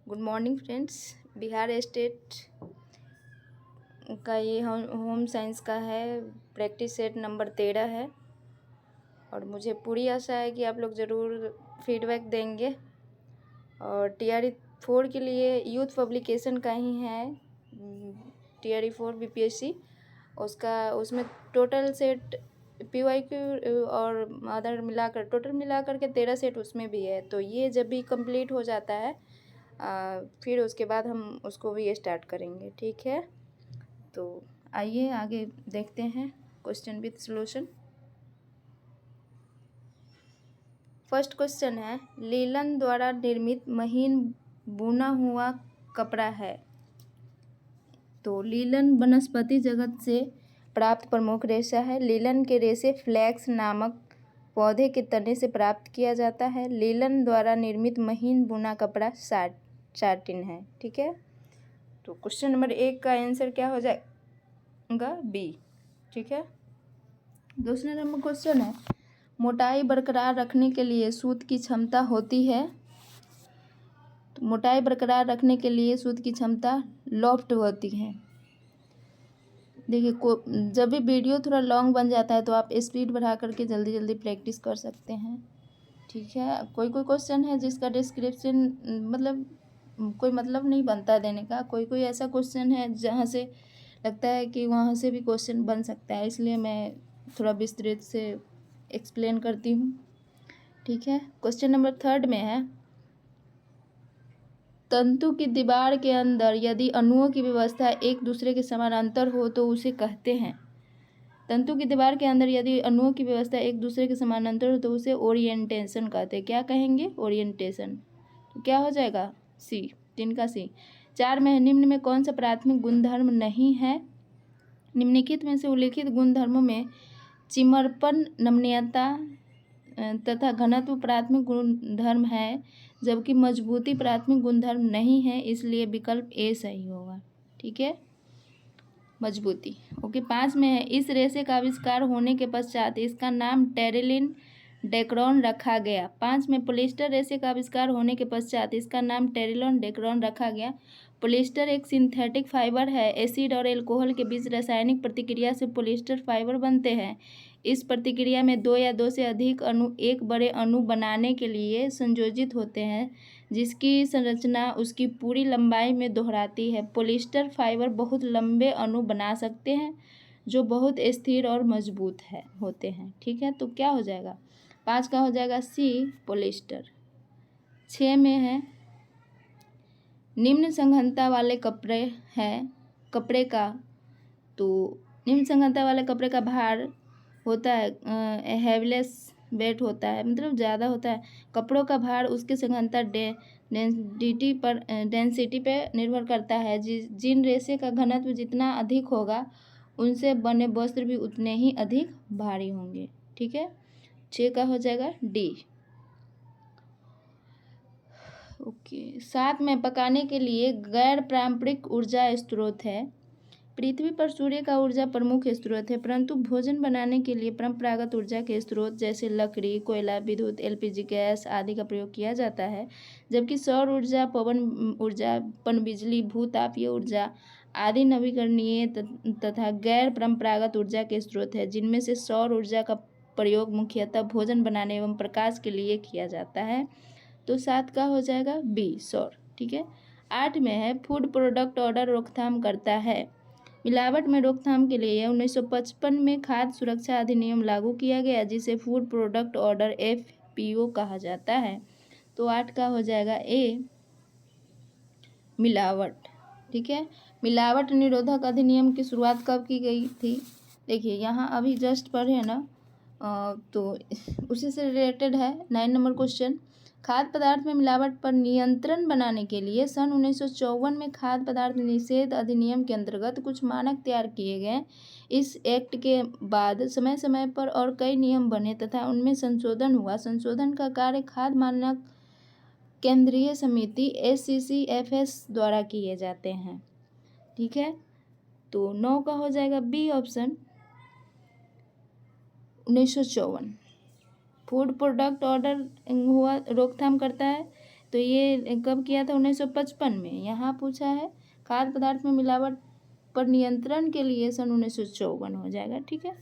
Good morning friends. Bihar state का ये home science का है, प्रैक्टिस सेट नंबर 13 है और मुझे पूरी आशा है कि आप लोग ज़रूर फीडबैक देंगे। और TRE 4 के लिए यूथ पब्लिकेशन का ही है, TRE 4 BPSC उसमें टोटल सेट PYQ और अदर मिलाकर टोटल मिलाकर के 13 सेट उसमें भी है। तो ये जब भी कंप्लीट हो जाता है फिर उसके बाद हम उसको भी स्टार्ट करेंगे, ठीक है। तो आइए आगे देखते हैं question with solution. First question है, लीलन द्वारा निर्मित महीन बुना हुआ कपड़ा है। तो लीलन वनस्पति जगत से प्राप्त प्रमुख रेशा है। लीलन के रेशे फ्लैक्स नामक पौधे के तने से प्राप्त किया जाता है। लीलन द्वारा निर्मित महीन बुना कपड़ा साटिन है, ठीक है। तो क्वेश्चन नंबर 1 का आंसर क्या हो जाएगा? बी, ठीक है। दूसरे नंबर क्वेश्चन है, मोटाई बरकरार रखने के लिए सूत की क्षमता होती है। तो मोटाई बरकरार रखने के लिए सूत की क्षमता लॉफ्ट होती है। देखिए जब भी वीडियो थोड़ा लॉन्ग बन जाता है तो आप स्पीड बढ़ा करके जल्दी जल्दी प्रैक्टिस कर सकते हैं, ठीक है। कोई कोई क्वेश्चन है जिसका डिस्क्रिप्शन मतलब कोई मतलब नहीं बनता देने का। कोई कोई ऐसा क्वेश्चन है जहाँ से लगता है कि वहाँ से भी क्वेश्चन बन सकता है, इसलिए मैं थोड़ा विस्तृत से एक्सप्लेन करती हूँ, ठीक है। क्वेश्चन नंबर 3 में है, तंतु की दीवार के अंदर यदि अणुओं की व्यवस्था एक दूसरे के समानांतर हो तो उसे कहते हैं। तंतु की दीवार के अंदर यदि अणुओं की व्यवस्था एक दूसरे के समानांतर हो तो उसे ओरिएंटेशन कहते हैं। क्या कहेंगे? ओरिएंटेशन। तो क्या हो जाएगा? सी, 3 का सी। 4 में है, निम्न में कौन सा प्राथमिक गुणधर्म नहीं है? निम्नलिखित में से उल्लिखित गुणधर्मों में चिमरपन, नमनीयता तथा घनत्व प्राथमिक गुणधर्म है, जबकि मजबूती प्राथमिक गुणधर्म नहीं है, इसलिए विकल्प ए सही होगा, ठीक है। मजबूती, ओके। 5 में है, इस रेशे का आविष्कार होने के पश्चात इसका नाम टेरिलिन डेक्रोन रखा गया। 5 में, पॉलिएस्टर रेशे का आविष्कार होने के पश्चात इसका नाम टेरिलिन डेक्रोन रखा गया। पॉलिएस्टर एक सिंथेटिक फाइबर है। एसिड और एल्कोहल के बीच रासायनिक प्रतिक्रिया से पॉलिएस्टर फाइबर बनते हैं। इस प्रतिक्रिया में 2 या 2 से अधिक अणु एक बड़े अणु बनाने के लिए संयोजित होते हैं, जिसकी संरचना उसकी पूरी लंबाई में दोहराती है। पॉलिएस्टर फाइबर बहुत लंबे अणु बना सकते हैं जो बहुत स्थिर और मजबूत होते हैं, ठीक है। तो क्या हो जाएगा? 5 का हो जाएगा सी, पॉलिएस्टर। 6 में है, निम्न सघनता वाले कपड़े का तो निम्न सघनता वाले कपड़े का भार होता है हैवलेस वेट होता है, मतलब ज़्यादा होता है। कपड़ों का भार उसके सघनता डेंसिटी पे निर्भर करता है। जिन रेशे का घनत्व जितना अधिक होगा उनसे बने वस्त्र भी उतने ही अधिक भारी होंगे, ठीक है। 6 का हो जाएगा डी, ओके। 7 में, पकाने के लिए गैर पारंपरिक ऊर्जा स्रोत है। पृथ्वी पर सूर्य का ऊर्जा प्रमुख स्रोत है, परंतु भोजन बनाने के लिए परंपरागत ऊर्जा के स्रोत जैसे लकड़ी, कोयला, विद्युत, LPG गैस आदि का प्रयोग किया जाता है। जबकि सौर ऊर्जा, पवन ऊर्जा, पनबिजली, भूतापीय ऊर्जा आदि नवीकरणीय तथा गैर परंपरागत ऊर्जा के स्रोत है, जिनमें से सौर ऊर्जा का प्रयोग मुख्यतः भोजन बनाने एवं प्रकाश के लिए किया जाता है। तो 7 का हो जाएगा बी, सौर, ठीक है। 8 में है, फूड प्रोडक्ट ऑर्डर रोकथाम करता है। मिलावट में रोकथाम के लिए 1955 में खाद्य सुरक्षा अधिनियम लागू किया गया, जिसे फूड प्रोडक्ट ऑर्डर FPO कहा जाता है। तो 8 का हो जाएगा ए, मिलावट, ठीक है। मिलावट निरोधक अधिनियम की शुरुआत कब की गई थी? देखिए यहाँ अभी जस्ट पढ़े ना, तो उसी से रिलेटेड है 9 नंबर क्वेश्चन। खाद्य पदार्थ में मिलावट पर नियंत्रण बनाने के लिए सन 1954 में खाद्य पदार्थ निषेध अधिनियम के अंतर्गत कुछ मानक तैयार किए गए। इस एक्ट के बाद समय समय पर और कई नियम बने तथा उनमें संशोधन हुआ। संशोधन का कार्य खाद्य मानक केंद्रीय समिति SCCFS द्वारा किए जाते हैं, ठीक है। तो 9 का हो जाएगा B option, 1954। Food product order हुआ, रोकथाम करता है तो ये कब किया था? 1955 में। यहाँ पूछा है खाद्य पदार्थ में मिलावट पर नियंत्रण के लिए सन 1954 हो जाएगा। ठीक है,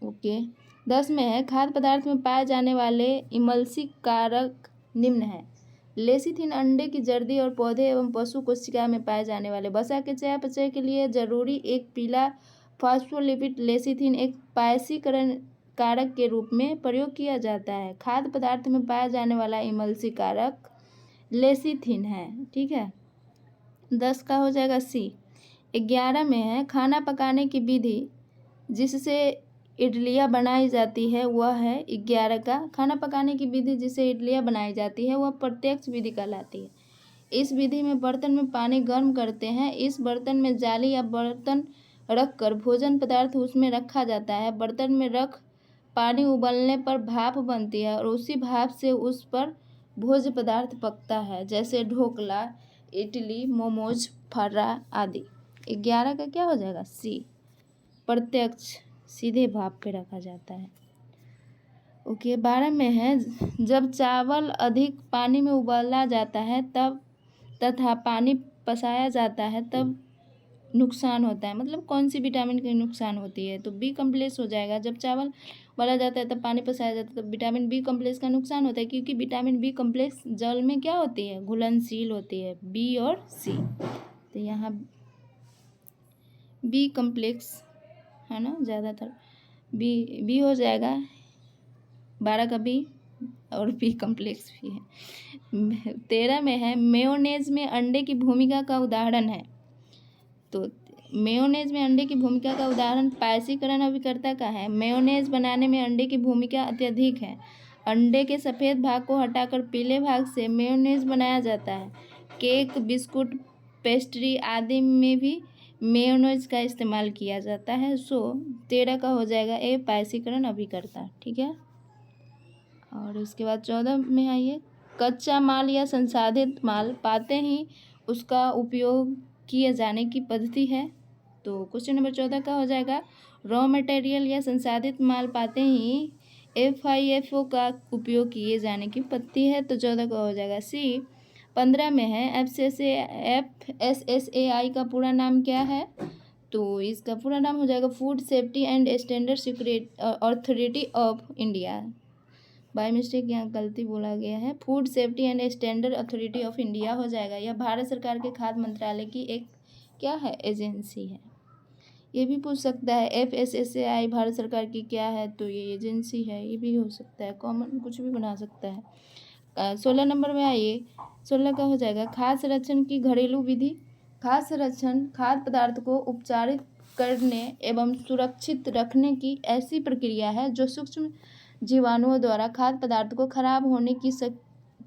ओके। 10 में है खाद्य पदार्थ में पाए जाने वाले इमल्सी कारक निम्न है। लेसिथिन अंडे की जर्दी और पौधे एवं पशु कोशिका में पाए जाने वाले वसा के चयापचय के लिए जरूरी एक पीला फॉस्फोलिपिड लेसिथिन एक पायसीकरण कारक के रूप में प्रयोग किया जाता है। खाद्य पदार्थ में पाया जाने वाला इमल्सी कारक लेसिथिन है। ठीक है, 10 का हो जाएगा सी। 11 में है खाना पकाने की विधि जिससे इडलियाँ बनाई जाती है वह है 11 का। खाना पकाने की विधि जिससे इडलियाँ बनाई जाती है वह प्रत्यक्ष विधि कहलाती है। इस विधि में बर्तन में पानी गर्म करते हैं। इस बर्तन में जाली या बर्तन रखकर भोजन पदार्थ उसमें रखा जाता है। बर्तन में रख पानी उबलने पर भाप बनती है और उसी भाप से उस पर भोज्य पदार्थ पकता है, जैसे ढोकला, इडली, मोमोज, फर्रा आदि। 11 का क्या हो जाएगा? सी, प्रत्यक्ष, सीधे भाप पे रखा जाता है। ओके, 12 में है जब चावल अधिक पानी में उबाला जाता है तब तथा पानी पसाया जाता है तब नुकसान होता है। मतलब कौन सी विटामिन की नुकसान होती है? तो बी कम्प्लेक्स हो जाएगा। जब चावल उबाला जाता है तब पानी पसाया जाता है तब विटामिन बी कम्प्लेक्स का नुकसान होता है, क्योंकि विटामिन बी कम्प्लेक्स जल में क्या होती है? घुलनशील होती है। बी और सी, तो यहाँ बी कम्प्लेक्स है ना, ज़्यादातर बी हो जाएगा। 12 का बी और बी कम्प्लेक्स भी है। 13 में है मेयोनेज में अंडे की भूमिका का उदाहरण है। तो मेयोनेज में अंडे की भूमिका का उदाहरण पायसीकरण अभिकर्ता का है। मेयोनेज बनाने में अंडे की भूमिका अत्यधिक है। अंडे के सफ़ेद भाग को हटाकर पीले भाग से मेयोनेज बनाया जाता है। केक, बिस्कुट, पेस्ट्री आदि में भी मेयोनेज का इस्तेमाल किया जाता है। सो 13 का हो जाएगा ए, पायसीकरण अभिकर्ता। ठीक है, और उसके बाद 14 में आइए, कच्चा माल या संसाधित माल पाते ही उसका उपयोग किए जाने की पद्धति है। तो क्वेश्चन नंबर 14 का हो जाएगा रॉ मटेरियल या संसाधित माल पाते ही FIFO का उपयोग किए जाने की पद्धति है। तो 14 का हो जाएगा सी। 15 में है FSSAI का पूरा नाम क्या है? तो इसका पूरा नाम हो जाएगा food safety and standard security authority of India. By mistake यहाँ गलती बोला गया है, food safety and standard authority of India हो जाएगा। यह भारत सरकार के खाद्य मंत्रालय की एक क्या है? एजेंसी है। ये भी पूछ सकता है FSSAI भारत सरकार की क्या है? तो ये एजेंसी है। ये भी हो सकता है, कॉमन कुछ भी बना सकता है। 16 नंबर में आइए, 16 का हो जाएगा खाद्य संरक्षण की घरेलू विधि। खाद्य संरक्षण खाद्य पदार्थ को उपचारित करने एवं सुरक्षित रखने की ऐसी प्रक्रिया है जो सूक्ष्म जीवाणुओं द्वारा खाद्य पदार्थ को खराब होने की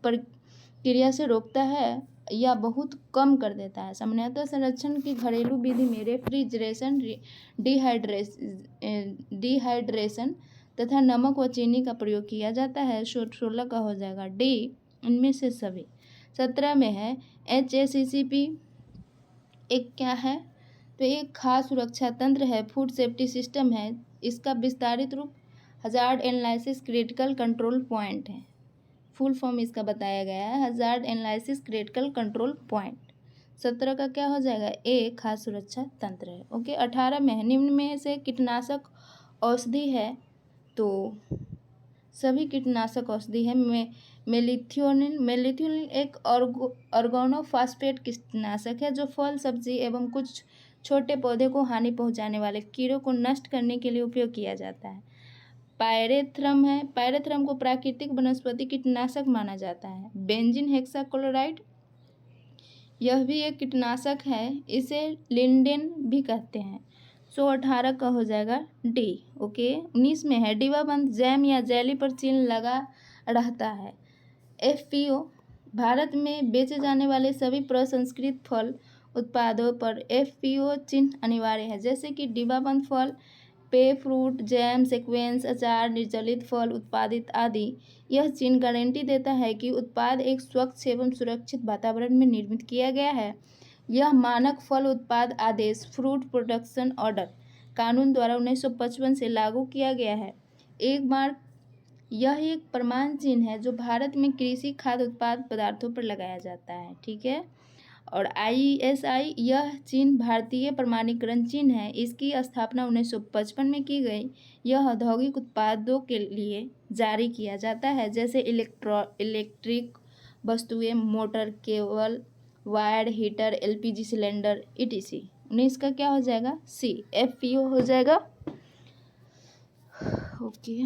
प्रक्रिया से रोकता है या बहुत कम कर देता है। सामान्यतः संरक्षण की घरेलू विधि में रेफ्रिजरेशन, डिहाइड्रेशन तथा नमक व चीनी का प्रयोग किया जाता है। 16 का हो जाएगा डी, इनमें से सभी। 17 में है HACCP एक क्या है? तो एक खाद्य सुरक्षा तंत्र है, फूड सेफ्टी सिस्टम है। इसका विस्तारित रूप hazard analysis critical control point है। फुल फॉर्म इसका बताया गया है hazard analysis critical control point. 17 का क्या हो जाएगा? ए, खाद्य सुरक्षा तंत्र है। ओके, 18 में है निम्न में से कीटनाशक औषधि है। तो सभी कीटनाशक औषधि है। मेलिथियोनिन एक ऑर्गेनोफॉस्फेट कीटनाशक है जो फल, सब्जी एवं कुछ छोटे पौधे को हानि पहुंचाने वाले कीड़ों को नष्ट करने के लिए उपयोग किया जाता है। पायरेथ्रम है, पायरेथ्रम को प्राकृतिक वनस्पति कीटनाशक माना जाता है। बेंजीन हेक्साक्लोराइड, यह भी एक कीटनाशक है, इसे लिंडेन भी कहते हैं। 18 का हो जाएगा डी। ओके, 19 में है डिब्बाबंद जैम या जेली पर चिन्ह लगा रहता है। FPO, भारत में बेचे जाने वाले सभी प्रसंस्कृत फल उत्पादों पर FPO चिन्ह अनिवार्य है, जैसे कि डिब्बाबंद फल, पेय फ्रूट, जैम, सीक्वेंस, अचार, निर्जलित फल उत्पादित आदि। यह चिन्ह गारंटी देता है कि उत्पाद एक स्वच्छ एवं सुरक्षित वातावरण में निर्मित किया गया है। यह मानक फल उत्पाद आदेश फ्रूट प्रोडक्शन ऑर्डर कानून द्वारा 1955 से लागू किया गया है। एक बार यह एक प्रमाण चिन्ह है जो भारत में कृषि खाद्य उत्पाद पदार्थों पर लगाया जाता है। ठीक है। और ISI यह चिन्ह भारतीय प्रमाणीकरण चिन्ह है। इसकी स्थापना 1955 में की गई। यह औद्योगिक उत्पादों के लिए जारी किया जाता है, जैसे इलेक्ट्रिक वस्तुएं, motor, cable, wire, heater, LPG cylinder etc। 19 का क्या हो जाएगा? C FPO हो जाएगा। ओके।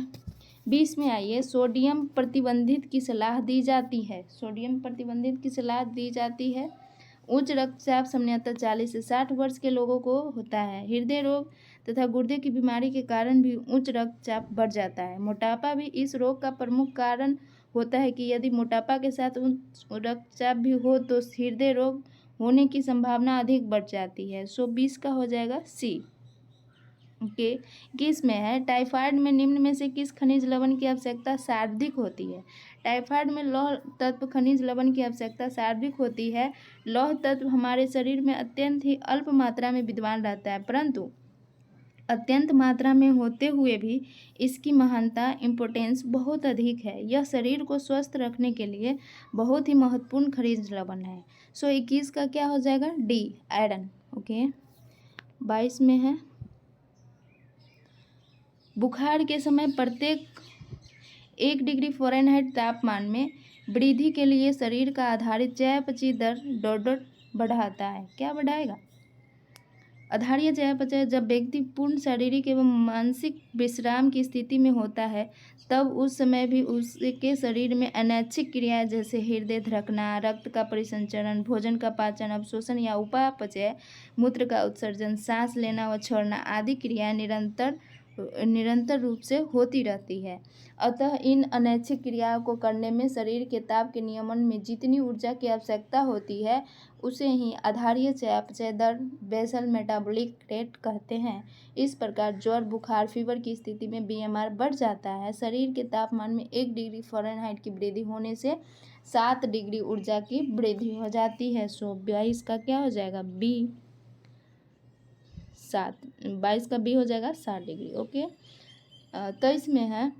20 में आइए, सोडियम प्रतिबंधित की सलाह दी जाती है। सोडियम प्रतिबंधित की सलाह दी जाती है। उच्च रक्तचाप सामान्यतः 40 से 60 वर्ष के लोगों को होता है। हृदय रोग तथा गुर्दे की बीमारी के कारण भी उच्च रक्तचाप बढ़ जाता है। मोटापा भी इस रोग का प्रमुख कारण होता है कि यदि मोटापा के साथ उच्च रक्तचाप भी हो तो हृदय रोग होने की संभावना अधिक बढ़ जाती है। 20 का हो जाएगा C। ओके। किस में है? टाइफाइड में निम्न में से किस खनिज लवण की आवश्यकता सर्वाधिक होती है? टाइफाइड में लौह तत्व खनिज लवण की आवश्यकता सर्वाधिक होती है। लौह तत्व हमारे शरीर में अत्यंत ही अल्प मात्रा में विद्यमान रहता है, परंतु अत्यंत मात्रा में होते हुए भी इसकी महानता इम्पोर्टेंस बहुत अधिक है। यह शरीर को स्वस्थ रखने के लिए बहुत ही महत्वपूर्ण खनिज लवण है। 21 का क्या हो जाएगा? D iron. ओके। 22 में है, बुखार के समय प्रत्येक 1 डिग्री फ़ारेनहाइट तापमान में वृद्धि के लिए शरीर का आधारित चयापचय दर बढ़ाता है। क्या बढ़ाएगा? आधारीय चयापचय जब व्यक्ति पूर्ण शारीरिक एवं मानसिक विश्राम की स्थिति में होता है, तब उस समय भी उसके शरीर में अनैच्छिक क्रियाएं जैसे हृदय धड़कना, रक्त का परिसंचरण, भोजन का पाचन, अवशोषण या उपापचय, मूत्र का उत्सर्जन, सांस लेना व छोड़ना आदि क्रियाएं निरंतर रूप से होती रहती है। अतः इन अनैच्छिक क्रियाओं को करने में शरीर के ताप के नियमन में जितनी ऊर्जा की आवश्यकता होती है, उसे ही आधारीय चयापचय दर बेसल मेटाबॉलिक रेट कहते हैं। इस प्रकार ज्वर, बुखार, फीवर की स्थिति में BMR बढ़ जाता है। शरीर के तापमान में 1 डिग्री फ़ारेनहाइट की वृद्धि होने से 7 डिग्री ऊर्जा की वृद्धि हो जाती है। 22 का क्या हो जाएगा? B 7। 22 का B हो जाएगा 7 डिग्री। ओके। 23 में है,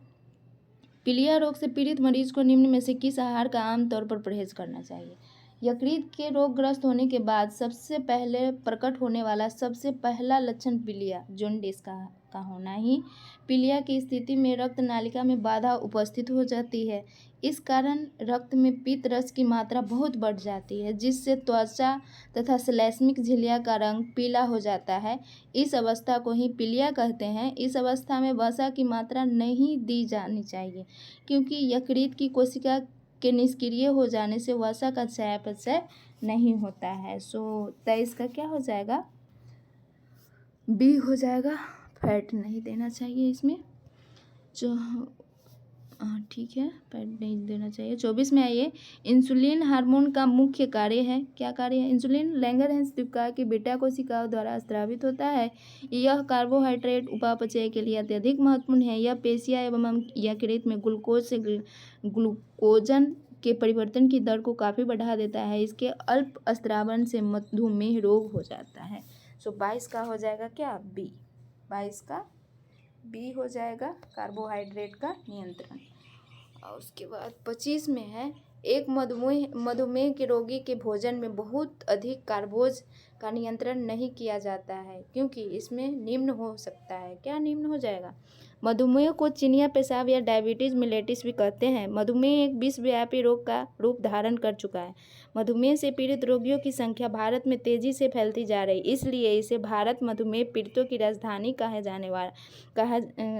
पीलिया रोग से पीड़ित मरीज को निम्न में से किस आहार का आमतौर पर परहेज करना चाहिए? यकृत के रोगग्रस्त होने के बाद सबसे पहले प्रकट होने वाला सबसे पहला लक्षण पीलिया जॉन्डिस का होना ही पीलिया की स्थिति में रक्त नालिका में बाधा उपस्थित हो जाती है। इस कारण रक्त में पीत रस की मात्रा बहुत बढ़ जाती है, जिससे त्वचा तथा श्लेष्मिक झिल्लिया का रंग पीला हो जाता है। इस अवस्था को ही पीलिया कहते हैं। इस अवस्था में वसा की मात्रा नहीं दी जानी चाहिए, क्योंकि यकृत की कोशिका के निष्क्रिय हो जाने से वसा का चयापचय नहीं होता है। 23 का क्या हो जाएगा? B हो जाएगा। फैट नहीं देना चाहिए इसमें। ठीक है, फैट नहीं देना चाहिए। 24 में आइए, इंसुलिन हार्मोन का मुख्य कार्य है। क्या कार्य है? इंसुलिन लैंगरहैंस द्वीपकाय की बीटा कोशिकाओं द्वारा स्रावित होता है। यह कार्बोहाइड्रेट उपापचय के लिए अत्यधिक महत्वपूर्ण है। यह पेशियां एवं यकृत में ग्लूकोज से ग्लूकोजन के परिवर्तन की दर को काफ़ी बढ़ा देता है। इसके अल्प स्रावन से मधुमेह रोग हो जाता है। 22 का हो जाएगा क्या? B। 22 का B हो जाएगा, कार्बोहाइड्रेट का नियंत्रण। और उसके बाद 25 में है, एक मधुमेह के रोगी के भोजन में बहुत अधिक कार्बोज का नियंत्रण नहीं किया जाता है, क्योंकि इसमें निम्न हो सकता है। क्या निम्न हो जाएगा? मधुमेह को चिनिया पेशाब या डायबिटीज़ मिलेटिस भी कहते हैं। मधुमेह एक विश्वव्यापी रोग का रूप धारण कर चुका है। मधुमेह से पीड़ित रोगियों की संख्या भारत में तेजी से फैलती जा रही, इसलिए इसे भारत मधुमेह पीड़ितों की राजधानी कहा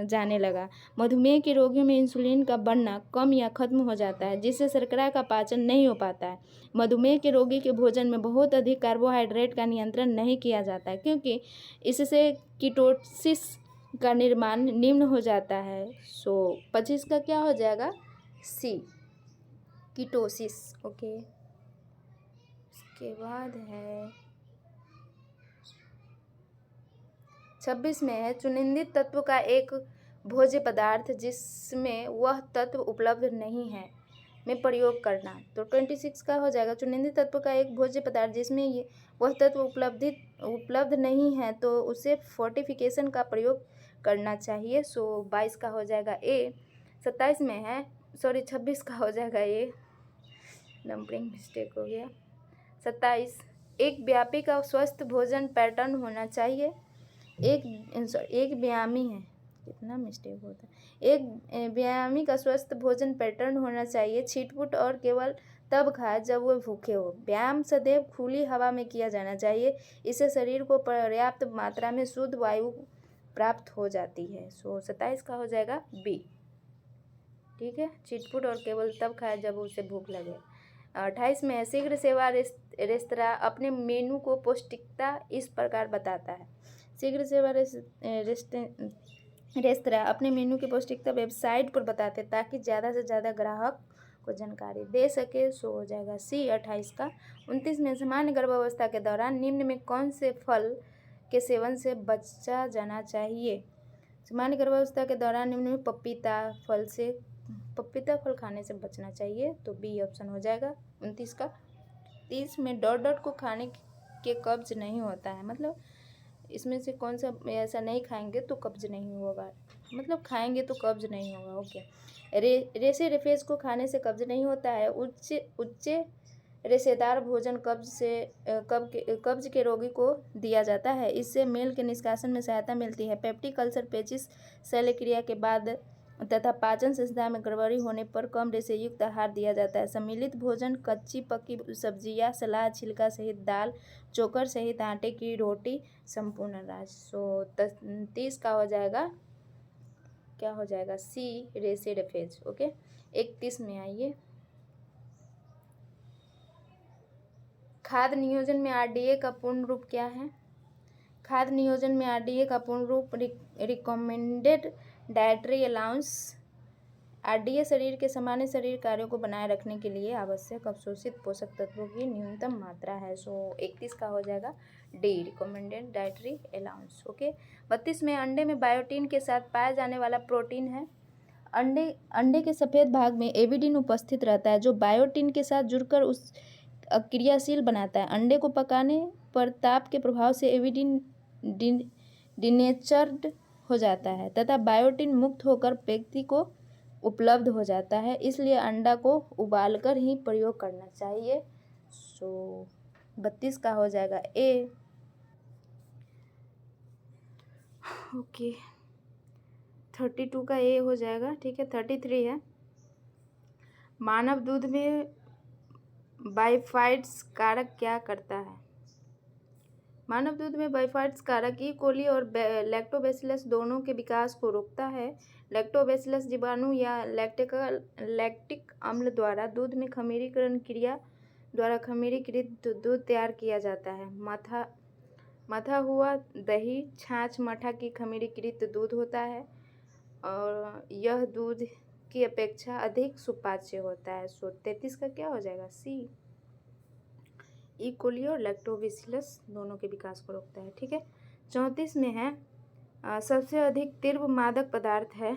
जाने लगा। मधुमेह के रोगियों में इंसुलिन का बढ़ना कम या खत्म हो जाता है, जिससे शर्करा का पाचन नहीं हो पाता है। मधुमेह के रोगी के भोजन में बहुत अधिक कार्बोहाइड्रेट का नियंत्रण नहीं किया जाता है, क्योंकि इससे कीटोसिस का निर्माण निम्न हो जाता है। 25 का क्या हो जाएगा? C ketosis. ओके। इसके बाद है 26 में है, चुनिंदित तत्व का एक भोज्य पदार्थ जिसमें वह तत्व उपलब्ध नहीं है में प्रयोग करना। तो 26 का हो जाएगा, चुनिंदित तत्व का एक भोज्य पदार्थ जिसमें वह तत्व उपलब्ध नहीं है तो उसे फोर्टिफिकेशन का प्रयोग करना चाहिए। 22 का हो जाएगा A, 27 में है, सॉरी 26 का हो जाएगा, ये नंबरिंग मिस्टेक हो गया। 27, एक व्यापी का स्वस्थ भोजन पैटर्न होना चाहिए। एक व्यायामी है, कितना मिस्टेक होता है। एक व्यायामी का स्वस्थ भोजन पैटर्न होना चाहिए, छिटपुट और केवल तब खाए जब वो भूखे हो। व्यायाम सदैव खुली हवा में किया जाना चाहिए, इससे शरीर को पर्याप्त मात्रा में शुद्ध वायु प्राप्त हो जाती है। 27 का हो जाएगा बी। ठीक है, छिटपुट और केवल तब खाए जब उसे भूख लगे। 28 में शीघ्र सेवा रेस्तरां अपने मेनू को पौष्टिकता इस प्रकार बताता है। शीघ्र सेवा रेस्तरां अपने मेनू की पौष्टिकता वेबसाइट पर बताते हैं ताकि ज़्यादा से ज़्यादा ग्राहक को जानकारी दे सके। हो जाएगा सी 28 का। 29 में सामान्य गर्भावस्था के दौरान निम्न में कौन से फल के सेवन से बचा जाना चाहिए। सामान्य गर्भावस्था के दौरान निम्न में पपीता फल खाने से बचना चाहिए, तो बी ऑप्शन हो जाएगा 29 का। 30 में डॉट को खाने के कब्ज नहीं होता है, मतलब इसमें से कौन सा ऐसा नहीं खाएंगे तो कब्ज नहीं होगा, मतलब खाएंगे तो कब्ज नहीं होगा। ओके, रेसेफेज को खाने से कब्ज नहीं होता है। उच्च रेशेदार भोजन कब्ज के रोगी को दिया जाता है, इससे मेल के निष्कासन में सहायता मिलती है। पेप्टिक अल्सर, पेचिस शल्यक्रिया के बाद तथा पाचन संस्था में गड़बड़ी होने पर कम रेशे युक्त आहार दिया जाता है। सम्मिलित भोजन कच्ची पकी सब्जियां, सलाद, छिलका सहित दाल, चोकर सहित आटे की रोटी, संपूर्ण अनाज। 30 का हो जाएगा, क्या हो जाएगा, सी रेसेफेज। ओके, 31 में आइए, खाद्य नियोजन में आरडीए का पूर्ण रूप क्या है। खाद्य नियोजन में आरडीए का पूर्ण रूप रिकमेंडेड डाइटरी अलाउंस। आरडीए शरीर के सामान्य शरीर कार्यों को बनाए रखने के लिए आवश्यक अवशोषित पोषक तत्वों की न्यूनतम मात्रा है। 31 का हो जाएगा D, recommended dietary allowance. Okay, 32 में अंडे में बायोटीन के साथ पाया जाने वाला प्रोटीन है। अंडे के सफ़ेद भाग में एविडिन उपस्थित रहता है जो बायोटीन के साथ जुड़कर उस क्रियाशील बनाता है। अंडे को पकाने पर ताप के प्रभाव से एविडिन डिनेचर्ड हो जाता है तथा बायोटीन मुक्त होकर व्यक्ति को उपलब्ध हो जाता है, इसलिए अंडा को उबालकर ही प्रयोग करना चाहिए। 32 का हो जाएगा ए। ओके, 32 का ए हो जाएगा। ठीक है, 33 है, मानव दूध में बाइफाइड्स कारक क्या करता है। मानव दूध में बाइफाइड्स कारक ई कोली और लैक्टोबैसिलस दोनों के विकास को रोकता है। लैक्टोबैसिलस जीवाणु या लैक्टिक अम्ल द्वारा दूध में खमीरीकरण क्रिया द्वारा खमीरीकृत दूध तैयार किया जाता है। मथा हुआ दही, छाछ, मठा की खमीरीकृत दूध होता है और यह दूध की अपेक्षा अधिक सुपाच्य होता है। 33 का क्या हो जाएगा, सी, ई कोली और लैक्टोबैसिलस दोनों के विकास को रोकता है। ठीक है, 34 में है सबसे अधिक तीव्र मादक पदार्थ है।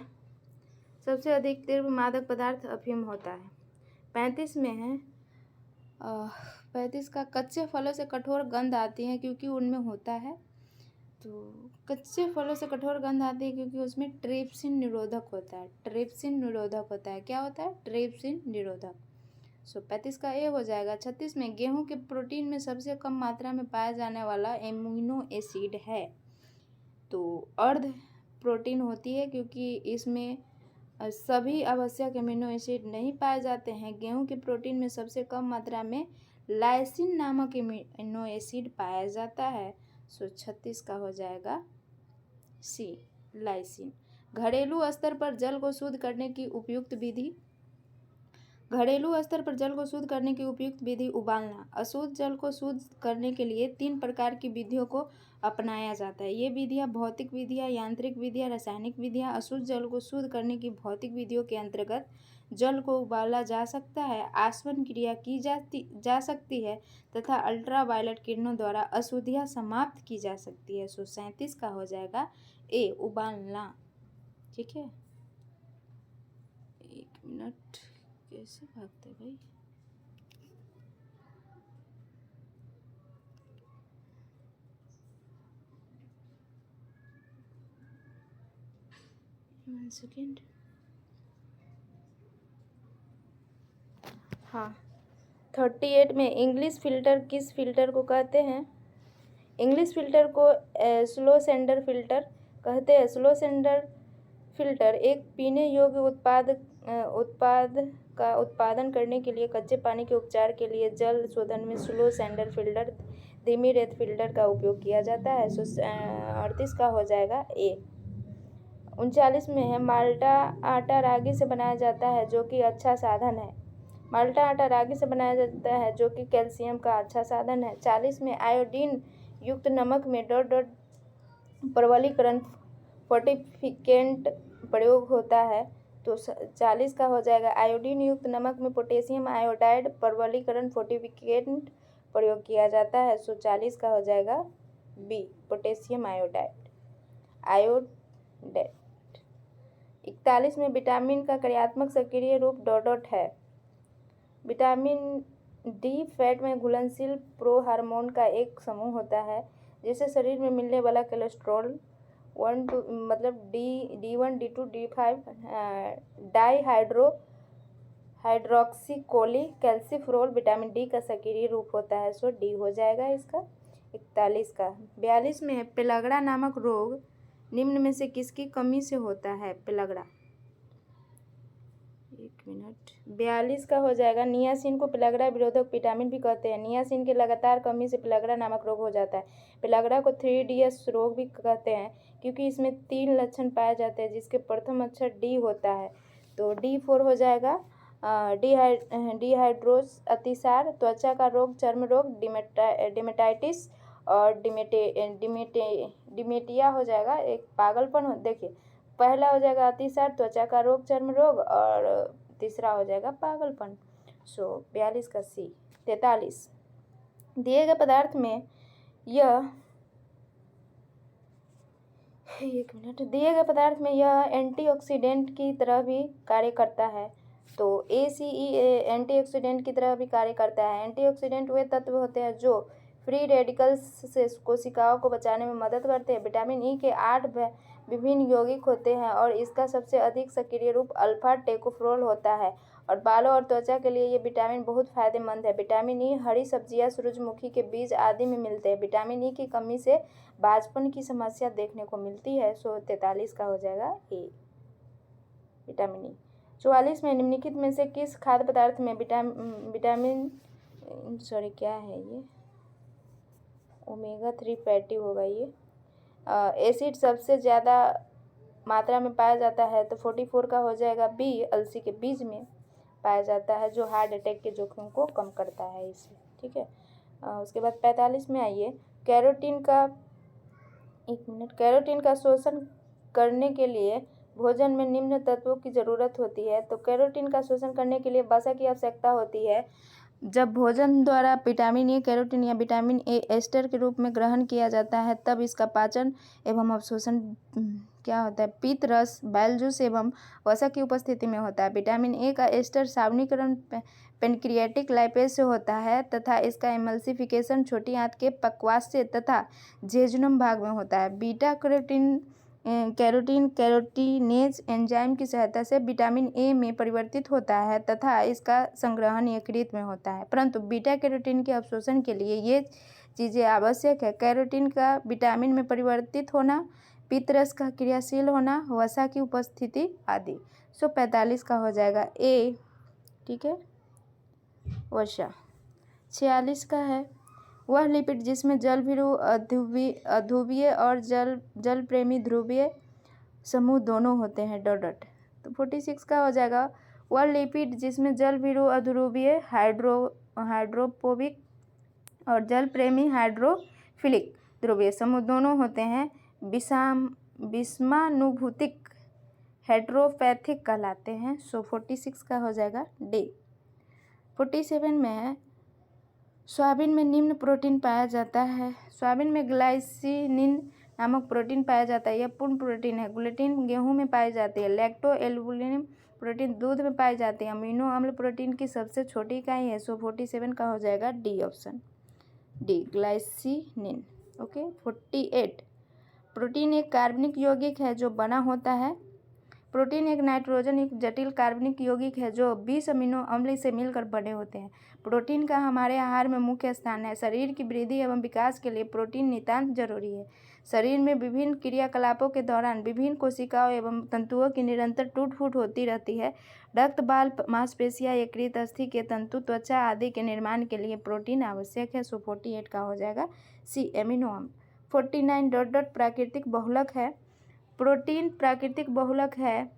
सबसे अधिक तीव्र मादक पदार्थ अफीम होता है। 35 में है 35 का कच्चे फलों से कठोर गंध आती है क्योंकि उनमें होता है, तो कच्चे फलों से कठोर गंध आती है क्योंकि उसमें ट्रिप्सिन निरोधक होता है। ट्रिप्सिन निरोधक होता है, क्या होता है, ट्रिप्सिन निरोधक। 35 का ए हो जाएगा। 36 में गेहूं के प्रोटीन में सबसे कम मात्रा में पाया जाने वाला एमिनो एसिड है, तो अर्ध प्रोटीन होती है क्योंकि इसमें सभी आवश्यक एमिनो एसिड नहीं पाए जाते हैं। गेहूं के प्रोटीन में सबसे कम मात्रा में लाइसिन नामक एमिनो एसिड पाया जाता है। 36 का हो जाएगा सी, लाइसिन। घरेलू स्तर पर जल को शुद्ध करने की उपयुक्त विधि। घरेलू स्तर पर जल को शुद्ध करने की उपयुक्त विधि उबालना। अशुद्ध जल को शुद्ध करने के लिए 3 प्रकार की विधियों को अपनाया जाता है। ये विधियाँ भौतिक विधियाँ, यांत्रिक विधियाँ, रासायनिक विधियाँ। अशुद्ध जल को शुद्ध करने की भौतिक विधियों के अंतर्गत जल को उबाला जा सकता है, आसवन क्रिया की जा सकती है तथा अल्ट्रावायलेट किरणों द्वारा अशुद्धियाँ समाप्त की जा सकती है। 37 का हो जाएगा ए, उबालना। ठीक है, 1 मिनट, कैसे भागते भाई। One second. हाँ 38 में इंग्लिश फिल्टर किस फिल्टर को कहते हैं? इंग्लिश फिल्टर को स्लो सेंडर फिल्टर कहते हैं। स्लो सेंडर फिल्टर एक पीने योग्य उत्पाद का उत्पादन करने के लिए कच्चे पानी के उपचार के लिए जल शोधन में स्लो सेंडर फिल्टर धीमी रेत फिल्टर का उपयोग किया जाता है। 38 का हो जाएगा ए। 39 में है माल्टा आटा रागी से बनाया जाता है जो कि अच्छा साधन है। माल्टा आटा रागी से बनाया जाता है जो कि कैल्शियम का अच्छा साधन है। 40 में आयोडीन युक्त नमक में परवलीकरण फोर्टिफिकेंट प्रयोग होता है। तो 40 का हो जाएगा आयोडीन युक्त नमक में पोटेशियम आयोडाइड परवलीकरण फोर्टिफिकेंट प्रयोग किया जाता है। 40 का हो जाएगा बी पोटेशियम आयोडेट। 41 में विटामिन का क्रियात्मक सक्रिय रूप डॉट है। विटामिन डी फैट में घुलनशील प्रोहार्मोन का एक समूह होता है जिससे शरीर में मिलने वाला cholesterol D1 D2 D5 hydroxycholecalciferol vitamin D का सक्रिय रूप होता है। डी हो जाएगा इसका। 41 का। 42 में है पेलगड़ा नामक रोग निम्न में से किसकी कमी से होता है? पेलगड़ा 42 का हो जाएगा नियासिन को पेलगड़ा विरोधक विटामिन भी कहते हैं। नियासिन की लगातार कमी से पेलगड़ा नामक रोग हो जाता है। पेलगड़ा को 3DS रोग भी कहते हैं क्योंकि इसमें 3 लक्षण पाए जाते हैं जिसके प्रथम अक्षर डी होता है। तो D4 हो जाएगा डिहाइड्रोस अतिसार, त्वचा का रोग, चर्म रोग, डिमेटाइटिस और डिमेटिया हो जाएगा एक पागलपन। देखिए पहला हो जाएगा अतिसार, त्वचा का रोग, चर्म रोग और तीसरा हो जाएगा पागलपन। 42 का सी। 43 दिए गए पदार्थ में यह एंटीऑक्सीडेंट की तरह भी कार्य करता है। तो ACE एंटीऑक्सीडेंट की तरह भी कार्य करता है। एंटीऑक्सीडेंट वे तत्व होते हैं जो फ्री रेडिकल्स से कोशिकाओं को बचाने में मदद करते हैं। विटामिन ई के 8 विभिन्न यौगिक होते हैं और इसका सबसे अधिक सक्रिय रूप अल्फा टोकोफेरोल होता है और बालों और त्वचा के लिए ये विटामिन बहुत फायदेमंद है। विटामिन ई हरी सब्जियां, सूरजमुखी के बीज आदि में मिलते हैं। विटामिन ई की कमी से बांझपन की समस्या देखने को मिलती है। 43 का हो जाएगा ए विटामिन ई। 44 में निम्नलिखित में से किस खाद्य पदार्थ में क्या है ये ओमेगा 3 फैटी होगा ये एसिड सबसे ज़्यादा मात्रा में पाया जाता है। तो 44 का हो जाएगा बी अलसी के बीज में पाया जाता है जो हार्ट अटैक के जोखिम को कम करता है इससे। ठीक है। उसके बाद 45 में आइए कैरोटीन का शोषण करने के लिए भोजन में निम्न तत्वों की ज़रूरत होती है। तो कैरोटीन का शोषण करने के लिए वसा की आवश्यकता होती है। जब भोजन द्वारा विटामिन ए कैरोटीन या विटामिन ए एस्टर के रूप में ग्रहण किया जाता है तब इसका पाचन एवं अवशोषण क्या होता है? पीत रस, बैल जूस एवं वसा की उपस्थिति में होता है। विटामिन ए का एस्टर सावनीकरण पेनक्रियाटिक लाइपेज से होता है तथा इसका एमल्सिफिकेशन छोटी आंत के पक्वास्य तथा जेजुनम भाग में होता है। बीटा कैरोटीनेज एंजाइम की सहायता से विटामिन ए में परिवर्तित होता है तथा इसका संग्रहण यकृत में होता है। परंतु बीटा कैरोटीन के अवशोषण के लिए ये चीज़ें आवश्यक है: कैरोटीन का विटामिन में परिवर्तित होना, पित्तरस का क्रियाशील होना, वसा की उपस्थिति आदि। 45 का हो जाएगा ए। ठीक है, वसा। 46 का है वह लिपिड जिसमें जलभीरु अध्रुवीय और जल प्रेमी ध्रुवीय समूह दोनों होते हैं डॉट। तो 46 का हो जाएगा वह लिपिड जिसमें जलभीरु अध्रुवीय हाइड्रोफोबिक और जल प्रेमी हाइड्रोफिलिक ध्रुवीय समूह दोनों होते हैं विषमानुभूतिक हेट्रोपैथिक कहलाते हैं। 46 का हो जाएगा डी। 47 में है सोयाबीन में निम्न प्रोटीन पाया जाता है। सोयाबीन में ग्लाइसिनिन नामक प्रोटीन पाया जाता है। यह पूर्ण प्रोटीन है। ग्लूटीन गेहूं में पाई जाती है। लैक्टो एल्बुमिन प्रोटीन दूध में पाई जाती है। अमीनो अम्ल प्रोटीन की सबसे छोटी इकाई है। 47 का हो जाएगा D option, D glycinin. Okay. 48 protein एक कार्बनिक यौगिक है जो बना होता है प्रोटीन एक नाइट्रोजन युक्त जटिल कार्बनिक यौगिक है जो 20 अमीनो अम्ल से मिलकर बने होते हैं। प्रोटीन का हमारे आहार में मुख्य स्थान है। शरीर की वृद्धि एवं विकास के लिए प्रोटीन नितांत जरूरी है। शरीर में विभिन्न क्रियाकलापों के दौरान विभिन्न कोशिकाओं एवं तंतुओं की निरंतर टूट फूट होती रहती है। रक्त, बाल, मांसपेशियां, यकृत, अस्थि के तंतु, त्वचा आदि के निर्माण के लिए प्रोटीन आवश्यक है। 48 का हो जाएगा सी, एमिनो अम्ल। 49 प्राकृतिक बहुलक है। प्रोटीन प्राकृतिक बहुलक है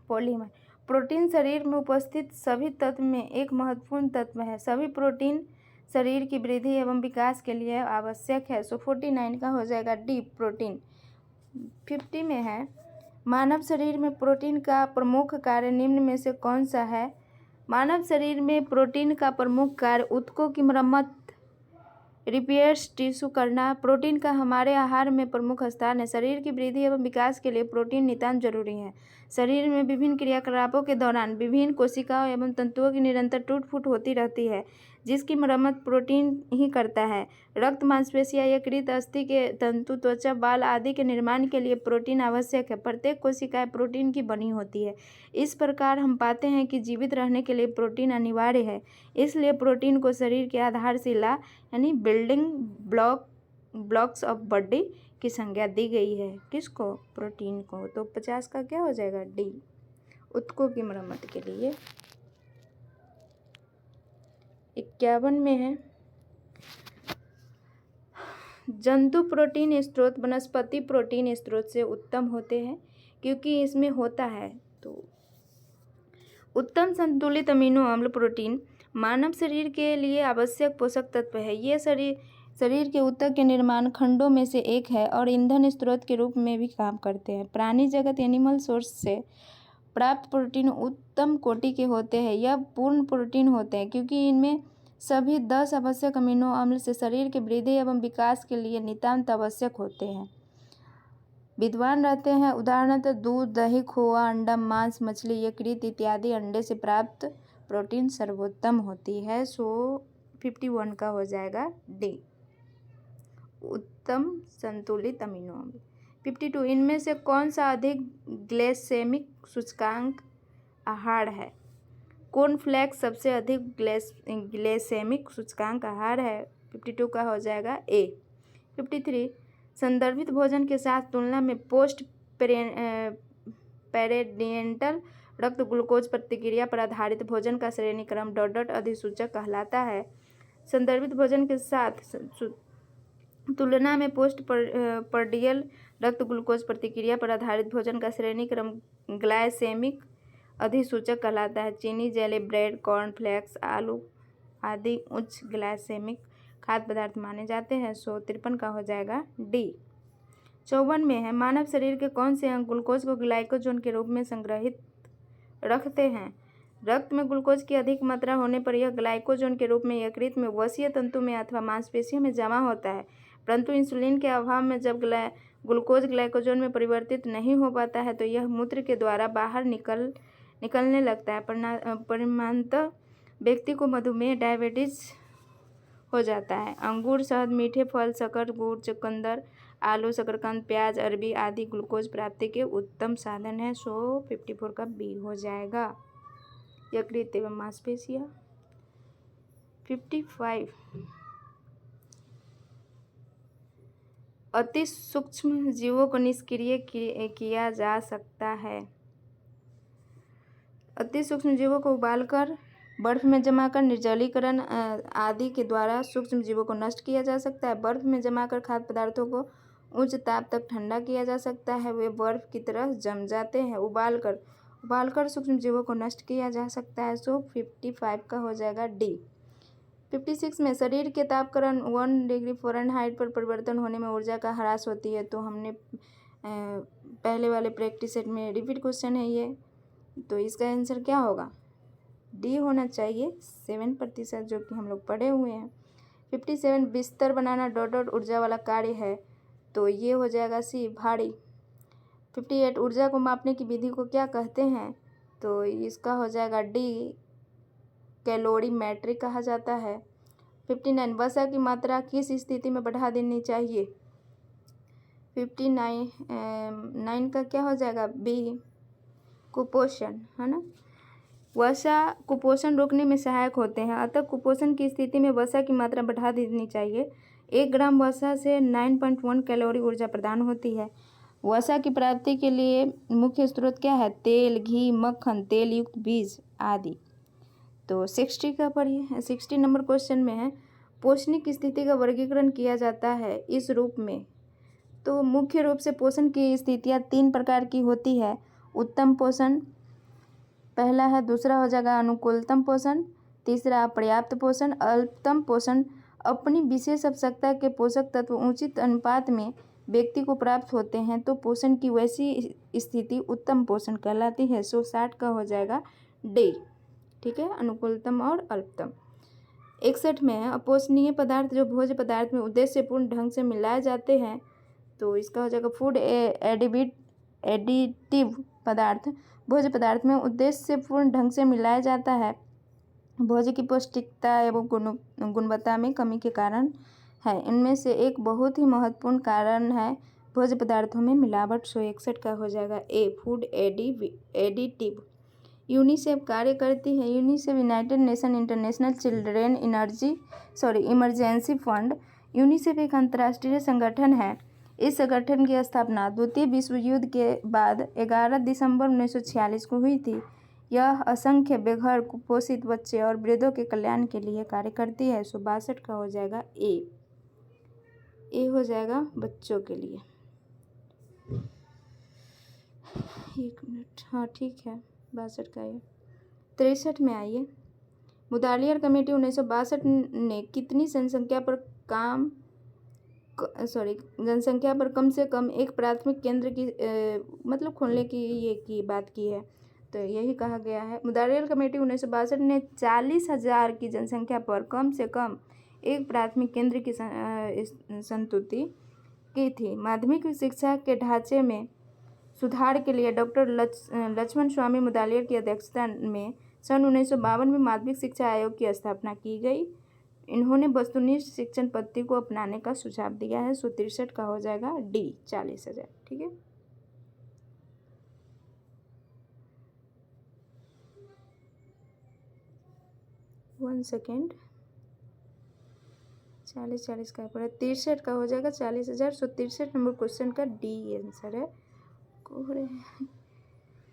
पॉलीमर। प्रोटीन शरीर में उपस्थित सभी तत्व में एक महत्वपूर्ण तत्व है। सभी प्रोटीन शरीर की वृद्धि एवं विकास के लिए आवश्यक है। 49 का हो जाएगा डी, प्रोटीन। 50 में है, मानव शरीर में प्रोटीन का प्रमुख कार्य निम्न में से कौन सा है? मानव शरीर में प्रोटीन का प्रमुख कार्य ऊतकों की मरम्मत, रिपेयर्स, टिश्यू करना। प्रोटीन का हमारे आहार में प्रमुख स्थान है। शरीर की वृद्धि एवं विकास के लिए प्रोटीन नितांत जरूरी है। शरीर में विभिन्न क्रियाकलापों के दौरान विभिन्न कोशिकाओं एवं तंतुओं की निरंतर टूट फूट होती रहती है, जिसकी मरम्मत प्रोटीन ही करता है। रक्त, मांसपेशियां, यकृत, अस्थि के तंतु, त्वचा, बाल आदि के निर्माण के लिए प्रोटीन आवश्यक है। प्रत्येक कोशिकाएं प्रोटीन की बनी होती है। इस प्रकार हम पाते हैं कि जीवित रहने के लिए प्रोटीन अनिवार्य है। इसलिए प्रोटीन को शरीर की आधारशिला यानी बिल्डिंग ब्लॉक्स ऑफ बॉडी की संज्ञा दी गई है। किसको? प्रोटीन को। तो 50 का क्या हो जाएगा? डी, ऊतकों की मरम्मत के लिए। 51 में है, जंतु प्रोटीन स्रोत वनस्पति प्रोटीन स्रोत से उत्तम होते हैं क्योंकि इसमें होता है तो उत्तम संतुलित अमीनो अम्ल। प्रोटीन मानव शरीर के लिए आवश्यक पोषक तत्व है। ये शरीर के ऊतक के निर्माण खंडों में से एक है और ईंधन स्रोत के रूप में भी काम करते हैं। प्राणी जगत एनिमल सोर्स से प्राप्त प्रोटीन उत्तम कोटि के होते हैं। यह पूर्ण प्रोटीन होते हैं क्योंकि इनमें सभी 10 आवश्यक अमीनो अम्ल से शरीर की वृद्धि एवं विकास के लिए नितांत आवश्यक होते हैं। विद्वान रहते हैं। उदाहरणतः दूध, दही, खोआ, अंडा, मांस, मछली, यकृत इत्यादि अंडे से प्राप्त प्रोटीन सर्वोत्तम होती है। 51 का हो जाएगा डी, उत्तम संतुलित अमीनो अम्ल। 52, इनमें से कौन सा अधिक ग्लाइसेमिक सूचकांक आहार है? कॉर्नफ्लेक्स सबसे अधिक ग्लाइसेमिक सूचकांक आहार है। 52 का हो जाएगा ए। 53, संदर्भित भोजन के साथ तुलना में पोस्ट पेरिडियंटल रक्त ग्लूकोज प्रतिक्रिया पर आधारित भोजन का श्रेणी क्रम अधिसूचक कहलाता है। संदर्भित भोजन के साथ तुलना में पोस्ट पर्डियल रक्त ग्लूकोज प्रतिक्रिया पर आधारित भोजन का श्रेणी क्रम ग्लाइसेमिक अधिसूचक कहलाता है। चीनी, जेली, ब्रेड, कॉर्नफ्लेक्स, आलू आदि उच्च ग्लाइसेमिक खाद्य पदार्थ माने जाते हैं। 53 का हो जाएगा डी। 54 में है, मानव शरीर के कौन से अंग ग्लूकोज को ग्लाइकोजन के रूप में संग्रहित रखते हैं? रक्त में ग्लूकोज की अधिक मात्रा होने पर यह ग्लाइकोजन के रूप में यकृत में, वसीय तंतु में अथवा मांसपेशियों में जमा होता है। परंतु इंसुलिन के अभाव में जब ग्लूकोज ग्लाइकोजन में परिवर्तित नहीं हो पाता है तो यह मूत्र के द्वारा बाहर निकलने लगता है। परिणामतः व्यक्ति को मधुमेह, डायबिटीज हो जाता है। अंगूर, शहद, मीठे फल, शक्कर, गुड़, चुकंदर, आलू, शकरकंद, प्याज, अरबी आदि ग्लूकोज प्राप्ति के उत्तम साधन है। 54 का बी हो जाएगा, यकृत एवं मांसपेशियां। 55, अति सूक्ष्म जीवों को निष्क्रिय किया जा सकता है। अति सूक्ष्म जीवों को उबालकर, बर्फ में जमाकर, निर्जलीकरण आदि के द्वारा सूक्ष्म जीवों को नष्ट किया जा सकता है। बर्फ में जमाकर खाद्य पदार्थों को उच्च ताप तक ठंडा किया जा सकता है, वे बर्फ की तरह जम जाते हैं। उबालकर सूक्ष्म जीवों को नष्ट किया जा सकता है। 55 का हो जाएगा डी। 56 में शरीर के तापक्रम 1 डिग्री फ़ारेनहाइट पर परिवर्तन होने में ऊर्जा का ह्रास होती है। तो हमने पहले वाले प्रैक्टिस सेट में रिपीट क्वेश्चन है ये, तो इसका आंसर क्या होगा? डी होना चाहिए, 7% जो कि हम लोग पढ़े हुए हैं। 57, बिस्तर बनाना ऊर्जा वाला कार्य है, तो ये हो जाएगा सी, भारी। 58, ऊर्जा को मापने की विधि को क्या कहते हैं? तो इसका हो जाएगा डी, कैलोरीमेट्रिक कहा जाता है। 59, वसा की मात्रा किस स्थिति में बढ़ा देनी चाहिए? 59 का क्या हो जाएगा? बी, कुपोषण, है ना। वसा कुपोषण रोकने में सहायक होते हैं, अतः कुपोषण की स्थिति में वसा की मात्रा बढ़ा देनी चाहिए। 1 ग्राम वसा से 9.1 कैलोरी ऊर्जा प्रदान होती है। वसा की प्राप्ति के लिए मुख्य स्रोत क्या है? तेल, घी, मक्खन, तेल युक्त बीज आदि। तो 60 का पढ़िए। 60 नंबर क्वेश्चन में है, पोषणिक स्थिति का वर्गीकरण किया जाता है इस रूप में। तो मुख्य रूप से पोषण की स्थितियाँ 3 प्रकार की होती है। उत्तम पोषण पहला है, दूसरा हो जाएगा अनुकूलतम पोषण, तीसरा पर्याप्त पोषण, अल्पतम पोषण। अपनी विशेष आवश्यकता के पोषक तत्व उचित अनुपात में व्यक्ति को प्राप्त होते हैं तो पोषण की वैसी स्थिति उत्तम पोषण कहलाती है। 160 का हो जाएगा डी। ठीक है, अनुकूलतम और अल्पतम। 61 में है, अपोषणीय पदार्थ जो भोज्य पदार्थ में उद्देश्यपूर्ण ढंग से मिलाए जाते हैं तो इसका हो जाएगा फूड एडिटिव पदार्थ। भोज्य पदार्थ में उद्देश्यपूर्ण ढंग से मिलाया जाता है, भोज्य की पौष्टिकता एवं गुणवत्ता में कमी के कारण है। इनमें से एक बहुत ही महत्वपूर्ण कारण है भोज्य पदार्थों में मिलावट। 161 का हो जाएगा ए, फूड एडिटिव। यूनिसेफ कार्य करती है। UNICEF United nation international children emergency fund. UNICEF एक अंतर्राष्ट्रीय संगठन है। इस संगठन की स्थापना द्वितीय विश्व युद्ध के बाद 11 दिसंबर 1946 को हुई थी। यह असंख्य बेघर, कुपोषित बच्चे और वृद्धों के कल्याण के लिए कार्य करती है। 162 का हो जाएगा ए हो जाएगा बच्चों के लिए। 1 मिनट, हाँ ठीक है, 62 का ये। 63 में आइए, मुदालियर कमेटी 1962 ने कितनी जनसंख्या पर कम से कम एक प्राथमिक केंद्र की मतलब खोलने की बात की है। तो यही कहा गया है। मुदालियर कमेटी 1962 ने 40,000 की जनसंख्या पर कम से कम एक प्राथमिक केंद्र की संतुति की थी। माध्यमिक शिक्षा के ढांचे में सुधार के लिए डॉक्टर लक्ष्मण स्वामी मुदालियर की अध्यक्षता में सन 1952 में माध्यमिक शिक्षा आयोग की स्थापना की गई। इन्होंने वस्तुनिष्ठ शिक्षण पद्धति को अपनाने का सुझाव दिया है। 163 का हो जाएगा डी, 40,000। ठीक है, वन सेकेंड, 40 का पड़ा। 63 का हो जाएगा 40,000। 163 नंबर क्वेश्चन का डी आंसर है।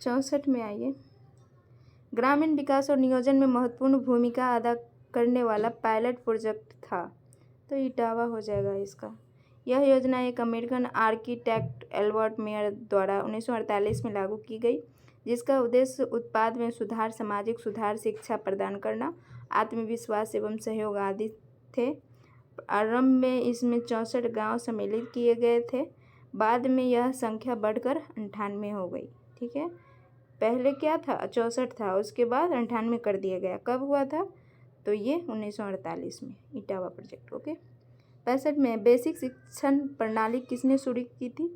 64 में आइए, ग्रामीण विकास और नियोजन में महत्वपूर्ण भूमिका अदा करने वाला पायलट प्रोजेक्ट था। तो इटावा हो जाएगा इसका। यह योजना एक अमेरिकन आर्किटेक्ट एल्बर्ट मेयर द्वारा 1948 में लागू की गई, जिसका उद्देश्य उत्पाद में सुधार, सामाजिक सुधार, शिक्षा प्रदान करना, आत्मविश्वास एवं सहयोग आदि थे। आरंभ में इसमें 64 गांव सम्मिलित किए गए थे। बाद में यह संख्या बढ़कर 98 हो गई। ठीक है, पहले क्या था? 64 था, उसके बाद 98 कर दिया गया। कब हुआ था? तो ये 1948 में, इटावा प्रोजेक्ट। ओके। 65 में, बेसिक शिक्षण प्रणाली किसने शुरू की थी?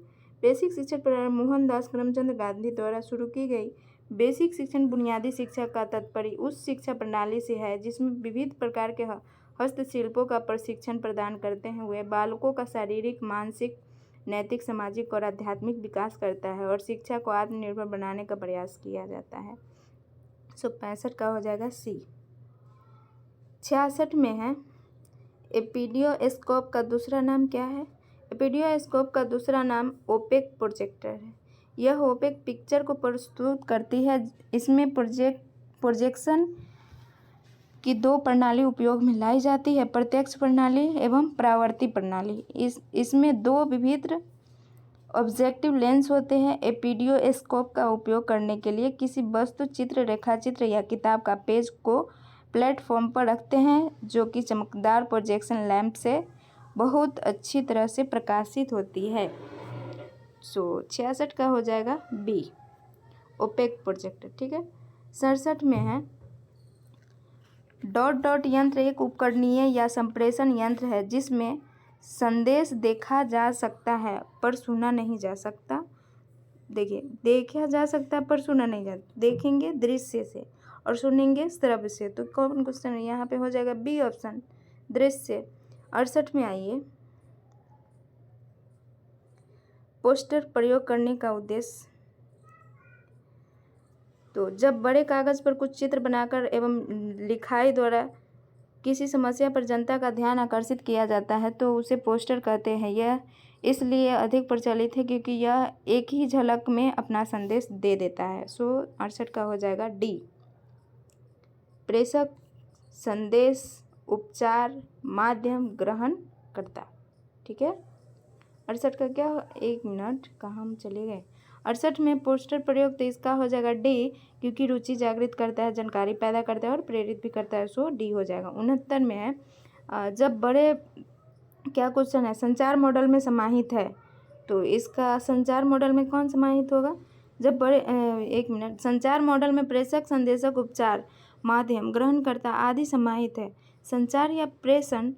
बेसिक शिक्षण प्रणाली मोहनदास करमचंद गांधी द्वारा शुरू की गई। बेसिक शिक्षण बुनियादी शिक्षा का तात्पर्य उस शिक्षा प्रणाली से है जिसमें विविध प्रकार के हस्तशिल्पों का प्रशिक्षण प्रदान करते हुए बालकों का शारीरिक, मानसिक, नैतिक, सामाजिक और आध्यात्मिक विकास करता है और शिक्षा को आत्मनिर्भर बनाने का प्रयास किया जाता है। 165 का हो जाएगा सी। 66 में है, एपिडियोस्कोप का दूसरा नाम क्या है? एपिडियोस्कोप का दूसरा नाम ओपेक प्रोजेक्टर है। यह ओपेक पिक्चर को प्रस्तुत करती है। इसमें प्रोजेक्शन की 2 प्रणाली उपयोग में लाई जाती है, प्रत्यक्ष प्रणाली एवं परावर्ती प्रणाली। इसमें 2 विविध ऑब्जेक्टिव लेंस होते हैं। एपिडियोस्कोप का उपयोग करने के लिए किसी वस्तु, चित्र, रेखाचित्र या किताब का पेज को प्लेटफॉर्म पर रखते हैं जो कि चमकदार प्रोजेक्शन लैंप से बहुत अच्छी तरह से प्रकाशित होती है। 66 का हो जाएगा बी, ओपेक प्रोजेक्टर। ठीक है। 67 में है, डॉट यंत्र एक उपकरणीय या संप्रेषण यंत्र है जिसमें संदेश देखा जा सकता है पर सुना नहीं जा सकता। देखिए, देखा जा सकता पर सुना नहीं जा, देखेंगे दृश्य से और सुनेंगे श्रव्य से। तो कौन क्वेश्चन है यहाँ पे? हो जाएगा बी ऑप्शन, दृश्य। 68 में आइए, पोस्टर प्रयोग करने का उद्देश्य। तो जब बड़े कागज़ पर कुछ चित्र बनाकर एवं लिखाई द्वारा किसी समस्या पर जनता का ध्यान आकर्षित किया जाता है तो उसे पोस्टर कहते हैं। यह इसलिए अधिक प्रचलित है क्योंकि यह एक ही झलक में अपना संदेश दे देता है। 68 का हो जाएगा डी। प्रेषक, संदेश, उपचार, माध्यम, ग्रहण करता। ठीक है। 68 का क्या, 1 मिनट कहाँ हम चले गए। 68 में पोस्टर प्रयोग, तो इसका हो जाएगा डी, क्योंकि रुचि जागृत करता है, जानकारी पैदा करता है और प्रेरित भी करता है। सो डी हो जाएगा। 69 में है जब बड़े, क्या क्वेश्चन है, संचार मॉडल में समाहित है, तो इसका संचार मॉडल में कौन समाहित होगा, जब बड़े 1 मिनट, संचार मॉडल में प्रेषक, संदेशक, उपचार, माध्यम, ग्रहणकर्ता आदि समाहित है। संचार या प्रेषण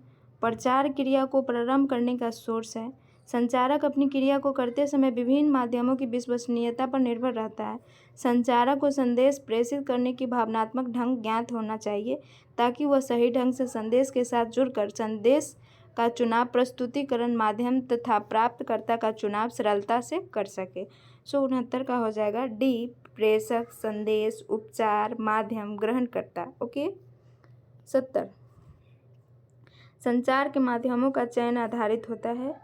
प्रचार क्रिया को प्रारंभ करने का सोर्स है। संचारक अपनी क्रिया को करते समय विभिन्न माध्यमों की विश्वसनीयता पर निर्भर रहता है। संचारक को संदेश प्रेषित करने की भावनात्मक ढंग ज्ञात होना चाहिए ताकि वह सही ढंग से संदेश के साथ जुड़कर संदेश का चुनाव, प्रस्तुतिकरण, माध्यम तथा प्राप्तकर्ता का चुनाव सरलता से कर सके। 69 का हो जाएगा डी, प्रेषक, संदेश, उपचार, माध्यम, ग्रहणकर्ता। ओके। 70, संचार के माध्यमों का चयन आधारित होता है।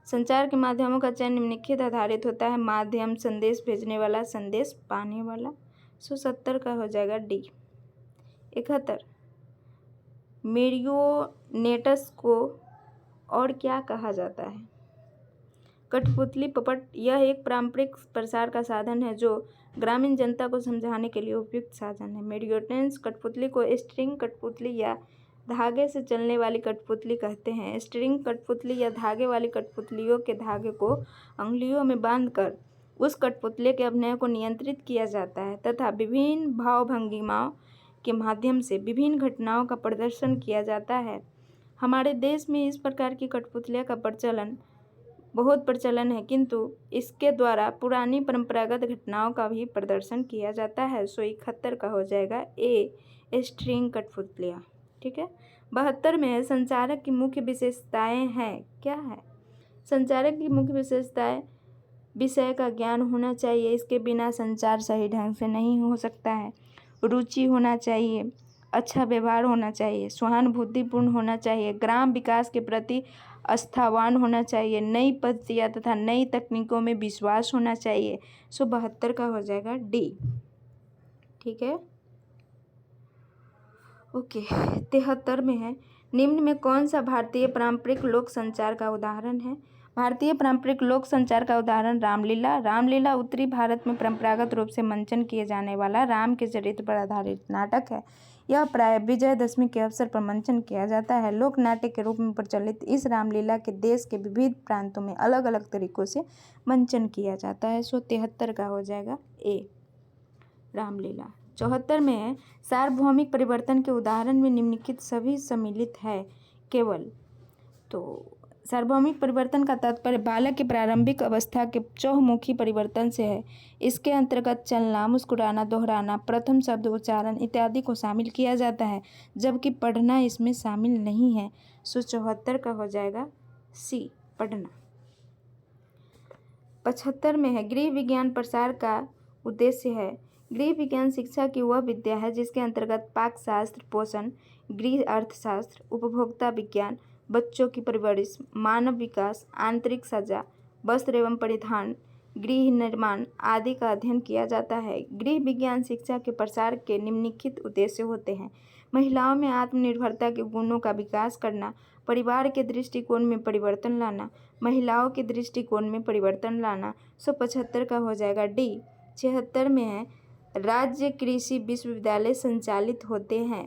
संचार के माध्यमों का चयन निम्नलिखित आधारित होता है। माध्यम, संदेश भेजने वाला, संदेश पाने वाला। 70 का हो जाएगा डी। 71, मेरियोनेट्स को और क्या कहा जाता है। कठपुतली, पपट, यह एक पारंपरिक प्रसार का साधन है जो ग्रामीण जनता को समझाने के लिए उपयुक्त साधन है। मेरियोनेट्स कठपुतली को स्ट्रिंग कठपुतली या धागे से चलने वाली कठपुतली कहते हैं। स्ट्रिंग कठपुतली या धागे वाली कठपुतलियों के धागे को अंगुलियों में बांधकर उस कठपुतली के अभिनय को नियंत्रित किया जाता है तथा विभिन्न भाव भंगिमाओं के माध्यम से विभिन्न घटनाओं का प्रदर्शन किया जाता है। हमारे देश में इस प्रकार की कठपुतलियों का बहुत प्रचलन है, किंतु इसके द्वारा पुरानी परंपरागत घटनाओं का भी प्रदर्शन किया जाता है। 71 का हो जाएगा ए, स्ट्रिंग कठपुतलियाँ। ठीक है। 72 में है संचारक की मुख्य विशेषताएं हैं। क्या है संचारक की मुख्य विशेषताएं? विषय का ज्ञान होना चाहिए, इसके बिना संचार सही ढंग से नहीं हो सकता है। रुचि होना चाहिए, अच्छा व्यवहार होना चाहिए, सहानुभूतिपूर्ण होना चाहिए, ग्राम विकास के प्रति आस्थावान होना चाहिए, नई पद्धतियाँ तथा नई तकनीकों में विश्वास होना चाहिए। 72 का हो जाएगा डी। ठीक है। ओके। 73 में है निम्न में कौन सा भारतीय पारंपरिक लोक संचार का उदाहरण है। भारतीय पारंपरिक लोक संचार का उदाहरण रामलीला। रामलीला उत्तरी भारत में परंपरागत रूप से मंचन किए जाने वाला राम के चरित्र पर आधारित नाटक है। यह प्राय विजयदशमी के अवसर पर मंचन किया जाता है। लोक नाट्य के रूप में प्रचलित इस रामलीला के देश के विविध प्रांतों में अलग अलग तरीकों से मंचन किया जाता है। 73 का हो जाएगा ए, रामलीला। 74 में है सार्वभौमिक परिवर्तन के उदाहरण में निम्नलिखित सभी सम्मिलित है केवल। तो सार्वभौमिक परिवर्तन का तात्पर्य बालक की प्रारंभिक अवस्था के चहुमुखी परिवर्तन से है। इसके अंतर्गत चलना, मुस्कुराना, दोहराना, प्रथम शब्द उच्चारण इत्यादि को शामिल किया जाता है, जबकि पढ़ना इसमें शामिल नहीं है। 74 का हो जाएगा सी, पढ़ना। 75 में है गृह विज्ञान प्रसार का उद्देश्य है। गृह विज्ञान शिक्षा की वह विद्या है जिसके अंतर्गत पाकशास्त्र, पोषण, गृह अर्थशास्त्र, उपभोक्ता विज्ञान, बच्चों की परवरिश, मानव विकास, आंतरिक सज्जा, वस्त्र एवं परिधान, गृह निर्माण आदि का अध्ययन किया जाता है। गृह विज्ञान शिक्षा के प्रसार के निम्नलिखित उद्देश्य होते हैं। महिलाओं में आत्मनिर्भरता के गुणों का विकास करना, परिवार के दृष्टिकोण में परिवर्तन लाना, महिलाओं के दृष्टिकोण में परिवर्तन लाना। 175 का हो जाएगा डी। 76 में है राज्य कृषि विश्वविद्यालय संचालित होते हैं।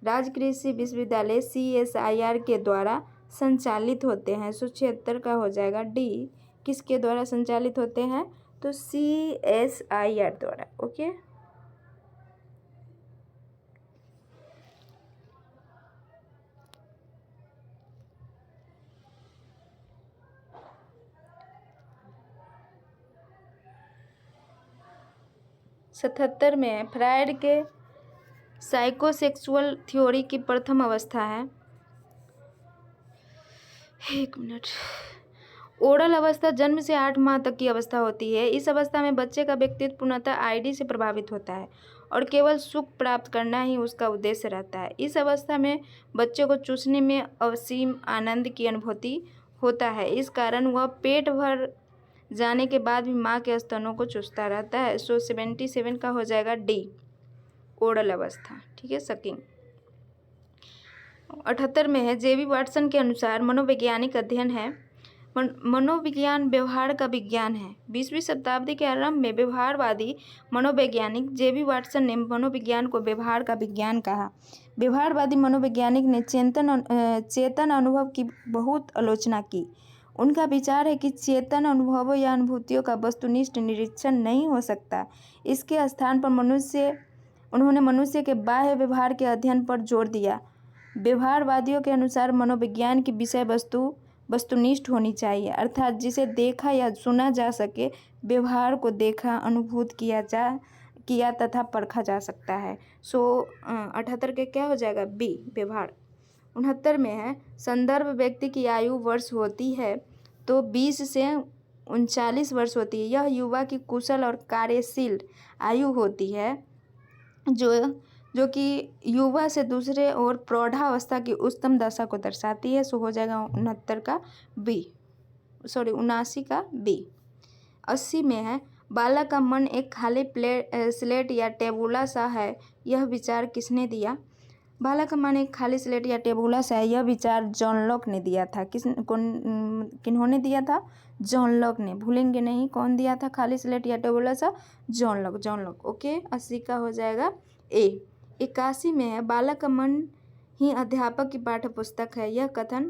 राज्य कृषि विश्वविद्यालय CSIR के द्वारा संचालित होते हैं। 176 का हो जाएगा डी। किसके द्वारा संचालित होते हैं? तो CSIR द्वारा। ओके। सतहत्तर में फ्रायड के साइकोसेक्सुअल थ्योरी की प्रथम अवस्था है। 1 मिनट। ओरल अवस्था जन्म से 8 माह तक की अवस्था होती है। इस अवस्था में बच्चे का व्यक्तित्व पूर्णतः आईडी से प्रभावित होता है और केवल सुख प्राप्त करना ही उसका उद्देश्य रहता है। इस अवस्था में बच्चे को चूसने में असीम आनंद की अनुभूति होता है। इस कारण वह पेट भर जाने के बाद भी माँ के स्तनों को चूसता रहता है। सो 77 का हो जाएगा डी, ओरल अवस्था। ठीक है, सकिंग। 78 में है, जेबी वाटसन के अनुसार मनोवैज्ञानिक अध्ययन है। मनोविज्ञान व्यवहार का विज्ञान है। 20वीं शताब्दी के आरंभ में व्यवहारवादी मनोवैज्ञानिक जेबी वाटसन ने मनोविज्ञान को व्यवहार का विज्ञान कहा। व्यवहारवादी मनोवैज्ञानिक ने चेतन अनुभव की बहुत आलोचना की। उनका विचार है कि चेतन अनुभवों या अनुभूतियों का वस्तुनिष्ठ निरीक्षण नहीं हो सकता। इसके स्थान पर उन्होंने मनुष्य के बाह्य व्यवहार के अध्ययन पर जोर दिया। व्यवहारवादियों के अनुसार मनोविज्ञान की विषय वस्तुनिष्ठ होनी चाहिए, अर्थात जिसे देखा या सुना जा सके। व्यवहार को देखा, अनुभूत किया तथा परखा जा सकता है। सो 78 के क्या हो जाएगा? बी, व्यवहार। 69 में है, संदर्भ व्यक्ति की आयु वर्ष होती है तो 20 से 39 वर्ष होती है। यह युवा की कुशल और कार्यशील आयु होती है जो कि युवा से दूसरे और प्रौढ़ावस्था की उच्चतम दशा को दर्शाती है। सो हो जाएगा 69 का बी, 79 का बी। 80 में है, बालक का मन एक खाली स्लेट या टेबुला सा है, यह विचार किसने दिया? बालक का मन एक खाली स्लेट या टेबुला सा है, यह विचार जॉन लॉक ने दिया था। किन्होंने दिया था? जॉन लॉक ने। भूलेंगे नहीं, कौन दिया था खाली स्लेट या टेबुला सा? John Locke. ओके, 80 का हो जाएगा ए। 81 में है, बालक का मन ही अध्यापक की पाठ्य पुस्तक है, यह कथन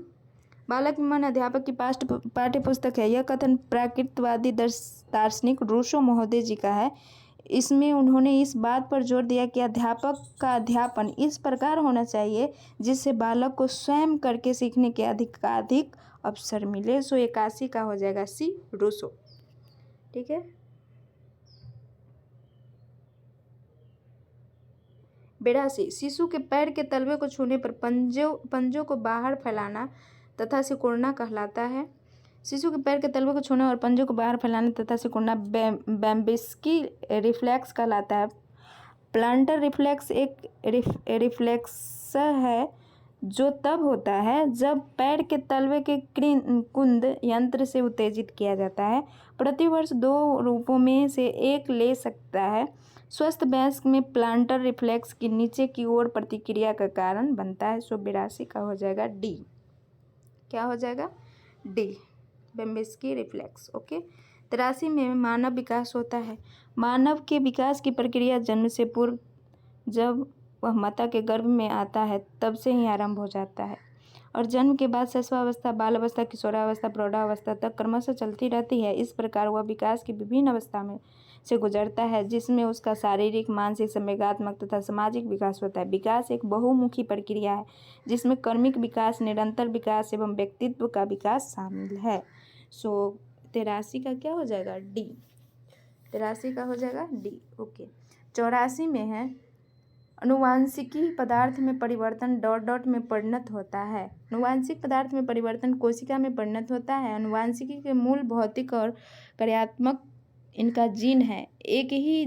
बालक में मन अध्यापक की पाठ्य पुस्तक है, यह कथन प्राकृतवादी दार्शनिक रूसो महोदय जी का है। इसमें उन्होंने इस बात पर जोर दिया कि अध्यापक का अध्यापन इस प्रकार होना चाहिए जिससे बालक को स्वयं करके सीखने के अधिक अवसर मिले। सो 81 का हो जाएगा सी, रूसो। ठीक है। 82, शिशु के पैर के तलवे को छूने पर पंजों को बाहर फैलाना तथा सिकुड़ना कहलाता है। शिशु के पैर के तलवे को छूना और पंजों को बाहर फैलाना तथा सिकुड़ना बेम्बिस्की रिफ्लेक्स कहलाता है। प्लांटर रिफ्लेक्स एक रिफ्लेक्स है जो तब होता है जब पैर के तलवे के कुंद यंत्र से उत्तेजित किया जाता है। प्रतिवर्ष 2 रूपों में से एक ले सकता है। स्वस्थ वयस्क में प्लांटर रिफ्लेक्स की नीचे की ओर प्रतिक्रिया का कारण बनता है। सो 82 का हो जाएगा डी। क्या हो जाएगा? D, बेम्बिस्की reflex. ओके। 83 में मानव विकास होता है। मानव के विकास की प्रक्रिया जन्म से पूर्व, जब वह माता के गर्भ में आता है तब से ही आरंभ हो जाता है और जन्म के बाद शैशवावस्था, बाल अवस्था, किशोरावस्था, प्रौढ़ावस्था तक क्रमशः चलती रहती है। इस प्रकार वह विकास की विभिन्न अवस्था में से गुजरता है जिसमें उसका शारीरिक, मानसिक, संवेगात्मक तथा सामाजिक विकास होता है। विकास एक बहुमुखी प्रक्रिया है जिसमें कर्मिक विकास, निरंतर विकास एवं व्यक्तित्व का विकास शामिल है। सो 83 का क्या हो जाएगा? डी। 83 का हो जाएगा डी। ओके। 84 में है, अनुवांशिकी पदार्थ में परिवर्तन ... में परिणत होता है। अनुवांशिक पदार्थ में परिवर्तन कोशिका में परिणत होता है। अनुवांशिकी के मूल भौतिक और कार्यात्मक इनका जीन है। एक ही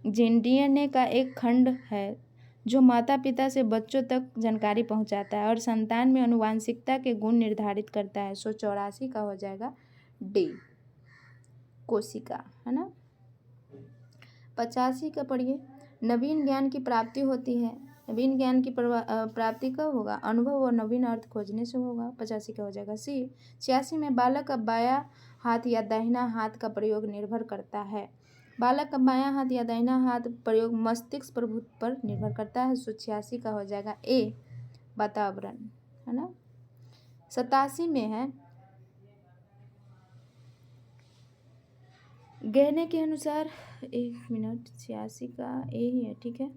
जीन डीएनए का एक खंड है जो माता पिता से बच्चों तक जानकारी पहुंचाता है और संतान में अनुवांशिकता के गुण निर्धारित करता है। सो 84 का हो जाएगा डी, कोशिका, है ना। 85 का पढ़िए, नवीन ज्ञान की प्राप्ति होती है। नवीन ज्ञान की प्राप्ति कब होगा? अनुभव और नवीन अर्थ खोजने से होगा। 85 का हो जाएगा सी। 86 में बालक का बायां हाथ या दाहिना हाथ का प्रयोग निर्भर करता है। बालक का बायां हाथ या दाहिना हाथ प्रयोग मस्तिष्क प्रभुत्व पर निर्भर करता है। सो 86 का हो जाएगा ए, वातावरण, है ना। 87 में है, गहने के अनुसार, 1 मिनट, 86 का ए ही है, ठीक है।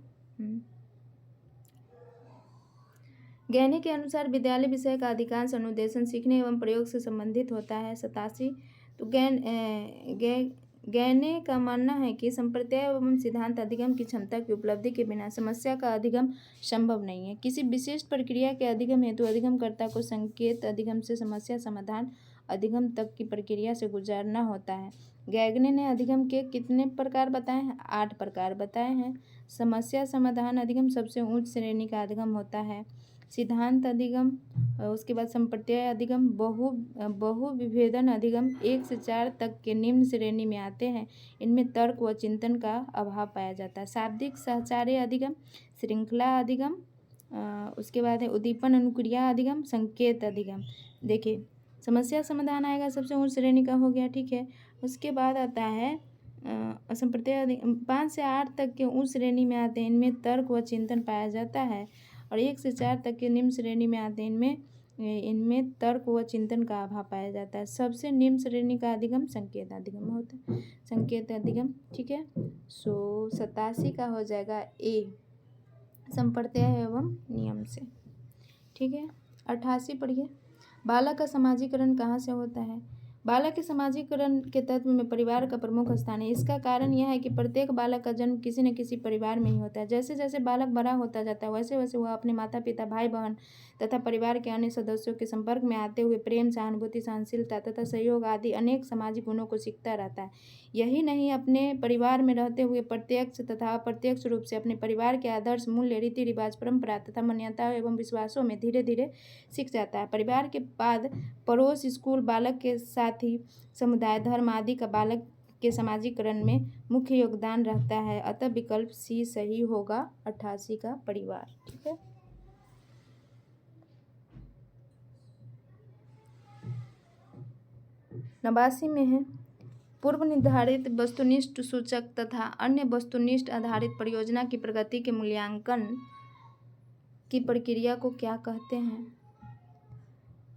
गहने के अनुसार विद्यालय विषय का अधिकांश अनुदेशन सीखने एवं प्रयोग से संबंधित होता है। 87, तो गहने का मानना है कि संप्रत्यय एवं सिद्धांत अधिगम की क्षमता की उपलब्धि के बिना समस्या का अधिगम संभव नहीं है। किसी विशिष्ट प्रक्रिया के अधिगम हेतु अधिगमकर्ता को संकेत अधिगम से समस्या समाधान अधिगम तक की प्रक्रिया से गुजरना होता है। गैगने ने अधिगम के कितने प्रकार बताए हैं? 8 प्रकार बताए हैं। समस्या समाधान अधिगम सबसे उच्च श्रेणी का अधिगम होता है। सिद्धांत अधिगम, उसके बाद संप्रत्यय अधिगम, बहुविभेदन अधिगम 1 से 4 तक के निम्न श्रेणी में आते हैं। इनमें तर्क व चिंतन का अभाव पाया जाता है। शाब्दिक सहचार्य अधिगम, श्रृंखला अधिगम, उसके बाद है उद्दीपन अनुक्रिया अधिगम, संकेत अधिगम। देखिए समस्या समाधान आएगा सबसे उच्च श्रेणी का हो गया, ठीक है। उसके बाद आता है संप्रत्यय अधिगम 5 से 8 तक के उच्च श्रेणी में आते हैं। इनमें तर्क व चिंतन पाया जाता है। और 1 से 4 तक के निम्न श्रेणी में आते हैं। इनमें तर्क व चिंतन का अभाव पाया जाता है। सबसे निम्न श्रेणी का अधिगम संकेत अधिगम होता है, संकेत अधिगम, ठीक है। 87 का हो जाएगा ए, संप्रत्यय एवं नियम से, ठीक है। 88 पढ़िए। बालक का समाजीकरण कहाँ से होता है? बालक के समाजीकरण के तत्व में परिवार का प्रमुख स्थान है। इसका कारण यह है कि प्रत्येक बालक का जन्म किसी न किसी परिवार में ही होता है। जैसे जैसे बालक बड़ा होता जाता है वैसे वैसे वह अपने माता पिता, भाई बहन तथा परिवार के अन्य सदस्यों के संपर्क में आते हुए प्रेम, सहानुभूति, सहनशीलता तथा सहयोग आदि अनेक सामाजिक गुणों को सीखता रहता है। यही नहीं, अपने परिवार में रहते हुए प्रत्यक्ष तथा अप्रत्यक्ष रूप से अपने परिवार के आदर्श, मूल्य, रीति रिवाज, परंपरा तथा मान्यताओं एवं विश्वासों में धीरे धीरे सीख जाता है। परिवार के बाद पड़ोस, स्कूल, बालक के साथी, समुदाय, धर्म आदि का बालक के समाजीकरण में मुख्य योगदान रहता है। अतः विकल्प सी सही होगा, 88 का परिवार, ठीक है। नवासी में है पूर्व निर्धारित वस्तुनिष्ठ सूचक तथा अन्य वस्तुनिष्ठ आधारित परियोजना की प्रगति के मूल्यांकन की प्रक्रिया को क्या कहते हैं?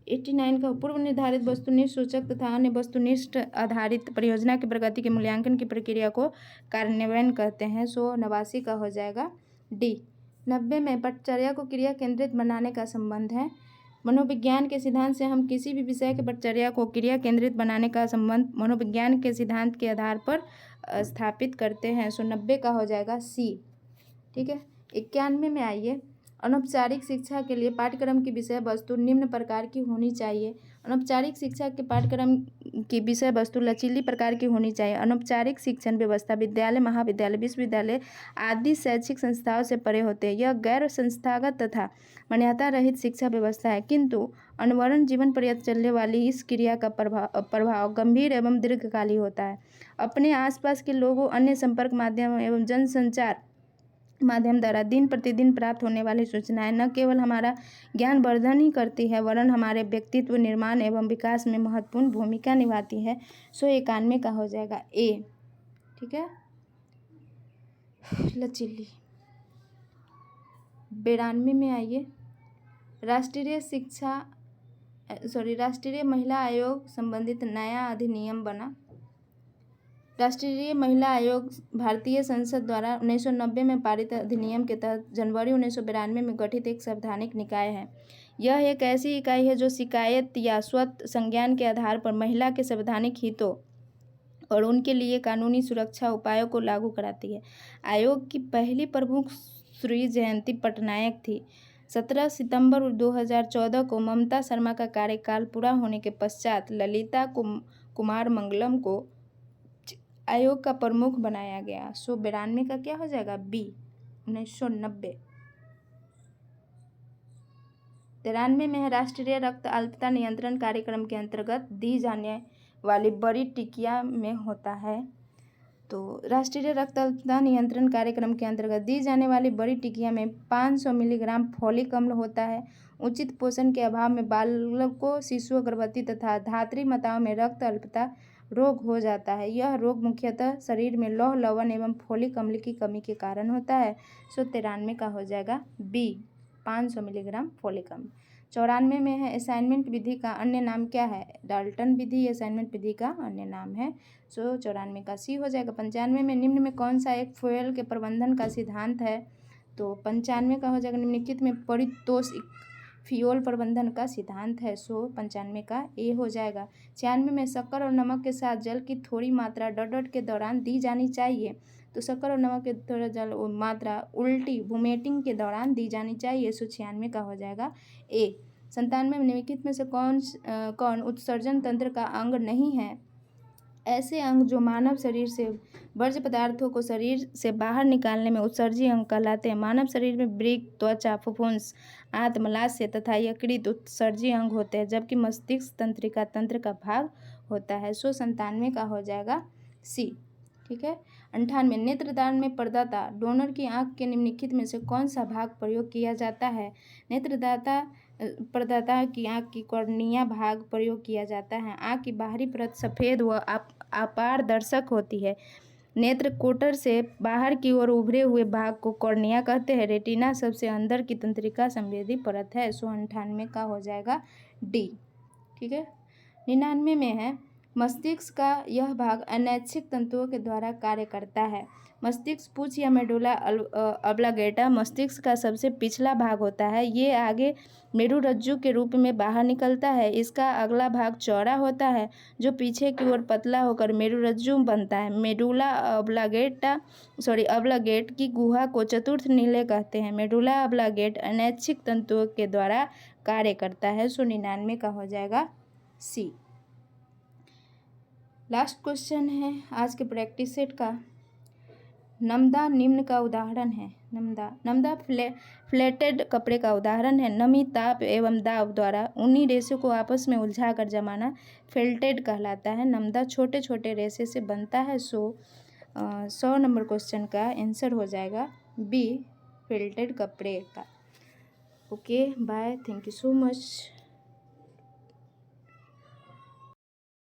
89 का पूर्व निर्धारित वस्तुनिष्ठ सूचक तथा अन्य वस्तुनिष्ठ आधारित परियोजना की प्रगति के मूल्यांकन की प्रक्रिया को कार्यान्वयन कहते हैं। 89 का हो जाएगा डी। 90 में पटचर्या को क्रिया केंद्रित बनाने का संबंध है। मनोविज्ञान के सिद्धांत से हम किसी भी विषय के पटचर्या को क्रिया केंद्रित बनाने का संबंध मनोविज्ञान के सिद्धांत के आधार पर स्थापित करते हैं। 90 का हो जाएगा सी, ठीक है। 91 में आइए। अनौपचारिक शिक्षा के लिए पाठ्यक्रम की विषय वस्तु निम्न प्रकार की होनी चाहिए। अनौपचारिक शिक्षा के पाठ्यक्रम की विषय वस्तु लचीली प्रकार की होनी चाहिए। अनौपचारिक शिक्षण व्यवस्था विद्यालय, महाविद्यालय, विश्वविद्यालय आदि शैक्षिक संस्थाओं से परे होते हैं। यह गैर संस्थागत तथा मान्यता रहित शिक्षा व्यवस्था है, किंतु अनवरत जीवन पर्यंत चलने वाली इस क्रिया का प्रभाव गंभीर एवं दीर्घकाली होता है। अपने आसपास के लोगों, अन्य संपर्क माध्यम एवं जनसंचार माध्यम द्वारा दिन प्रतिदिन प्राप्त होने वाली सूचनाएं न केवल हमारा ज्ञान वर्धन ही करती है वरन हमारे व्यक्तित्व निर्माण एवं विकास में महत्वपूर्ण भूमिका निभाती है। 91 का हो जाएगा ए, ठीक है। लचीली। 92 में आइए। राष्ट्रीय महिला आयोग संबंधित नया अधिनियम बना। राष्ट्रीय महिला आयोग भारतीय संसद द्वारा 1990 में पारित अधिनियम के तहत जनवरी 1992 में गठित एक संवैधानिक निकाय है। यह एक ऐसी इकाई है जो शिकायत या स्वत संज्ञान के आधार पर महिला के संवैधानिक हितों और उनके लिए कानूनी सुरक्षा उपायों को लागू कराती है। आयोग की पहली प्रमुख श्री जयंती पटनायक थी। 17 सितंबर 2014 को ममता शर्मा का कार्यकाल पूरा होने के पश्चात ललिता कुमार मंगलम को आयोग का प्रमुख बनाया गया। 92 का क्या हो जाएगा? बी। 1990। 93 में है राष्ट्रीय रक्त अल्पता नियंत्रण कार्यक्रम के अंतर्गत दी जाने वाली बड़ी टिकिया में होता है। तो राष्ट्रीय रक्त अल्पता नियंत्रण कार्यक्रम के अंतर्गत दी जाने वाली बड़ी टिकिया में 500 मिलीग्राम फोलिक अम्ल होता है। उचित पोषण के अभाव में बालकों, शिशुओं, गर्भवती तथा धात्री माताओं में रक्त अल्पता रोग हो जाता है। यह रोग मुख्यतः शरीर में लौह, लवण एवं फोलिक अम्ल की कमी के कारण होता है। 93 का हो जाएगा बी, 500 मिलीग्राम फोलिक अम्ल। 94 में है असाइनमेंट विधि का अन्य नाम क्या है? डाल्टन विधि असाइनमेंट विधि का अन्य नाम है। 94 का सी हो जाएगा। 95 में निम्न में कौन सा एक फ्यूल के प्रबंधन का सिद्धांत है? तो 95 का हो जाएगा निम्नलिखित में परितोषिक फ्यूल प्रबंधन का सिद्धांत है। 95 का ए हो जाएगा। 96 में शक्कर और नमक के साथ जल की थोड़ी मात्रा डॉट के दौरान दी जानी चाहिए। तो शक्कर और नमक के थोड़ा जल मात्रा उल्टी वोमिटिंग के दौरान दी जानी चाहिए। 96 का हो जाएगा ए। 97 निम्नलिखित में से कौन उत्सर्जन तंत्र का अंग नहीं है? ऐसे अंग जो मानव शरीर से वर्ज्य पदार्थों को शरीर से बाहर निकालने में उत्सर्जी अंग कहलाते हैं। मानव शरीर में वृक्क, त्वचा, फुफ्फुस, आंत, मलाशय तथा यकृत उत्सर्जी अंग होते हैं, जबकि मस्तिष्क तंत्रिका तंत्र का भाग होता है। 97 का हो जाएगा सी। ठीक है। 98 नेत्रदान में प्रदाता डोनर की आंख के निम्नलिखित में से कौन सा भाग प्रयोग किया जाता है? प्रदाता की आंख की कॉर्निया भाग प्रयोग किया जाता है। आंख की बाहरी परत सफ़ेद व अपारदर्शक होती है। नेत्र कोटर से बाहर की ओर उभरे हुए भाग को कॉर्निया कहते हैं। रेटिना सबसे अंदर की तंत्रिका संवेदी परत है। 98 का हो जाएगा डी। ठीक है। 99 में है मस्तिष्क का यह भाग अनैच्छिक तंतुओं के द्वारा कार्य करता है। मस्तिष्क पूंछ या मेडुला ऑब्लांगेटा मस्तिष्क का सबसे पिछला भाग होता है। ये आगे मेरुरज्जु के रूप में बाहर निकलता है। इसका अगला भाग चौड़ा होता है जो पीछे की ओर पतला होकर मेरुरज्जु बनता है। मेडुला ऑब्लांगेट की गुहा को चतुर्थ नीले कहते हैं। मेडुला ऑब्लांगेट अनैच्छिक तंतुओं के द्वारा कार्य करता है। 99 का हो जाएगा सी। लास्ट क्वेश्चन है आज के प्रैक्टिस सेट का। नमदा निम्न का उदाहरण है। नमदा फ्लेटेड कपड़े का उदाहरण है। नमी, ताप एवं दाब द्वारा ऊनी रेशे को आपस में उलझा कर जमाना फेल्टेड कहलाता है। नमदा छोटे छोटे रेशे से बनता है। 100 नंबर क्वेश्चन का आंसर हो जाएगा बी, फेल्टेड कपड़े का। Okay bye, thank you so much.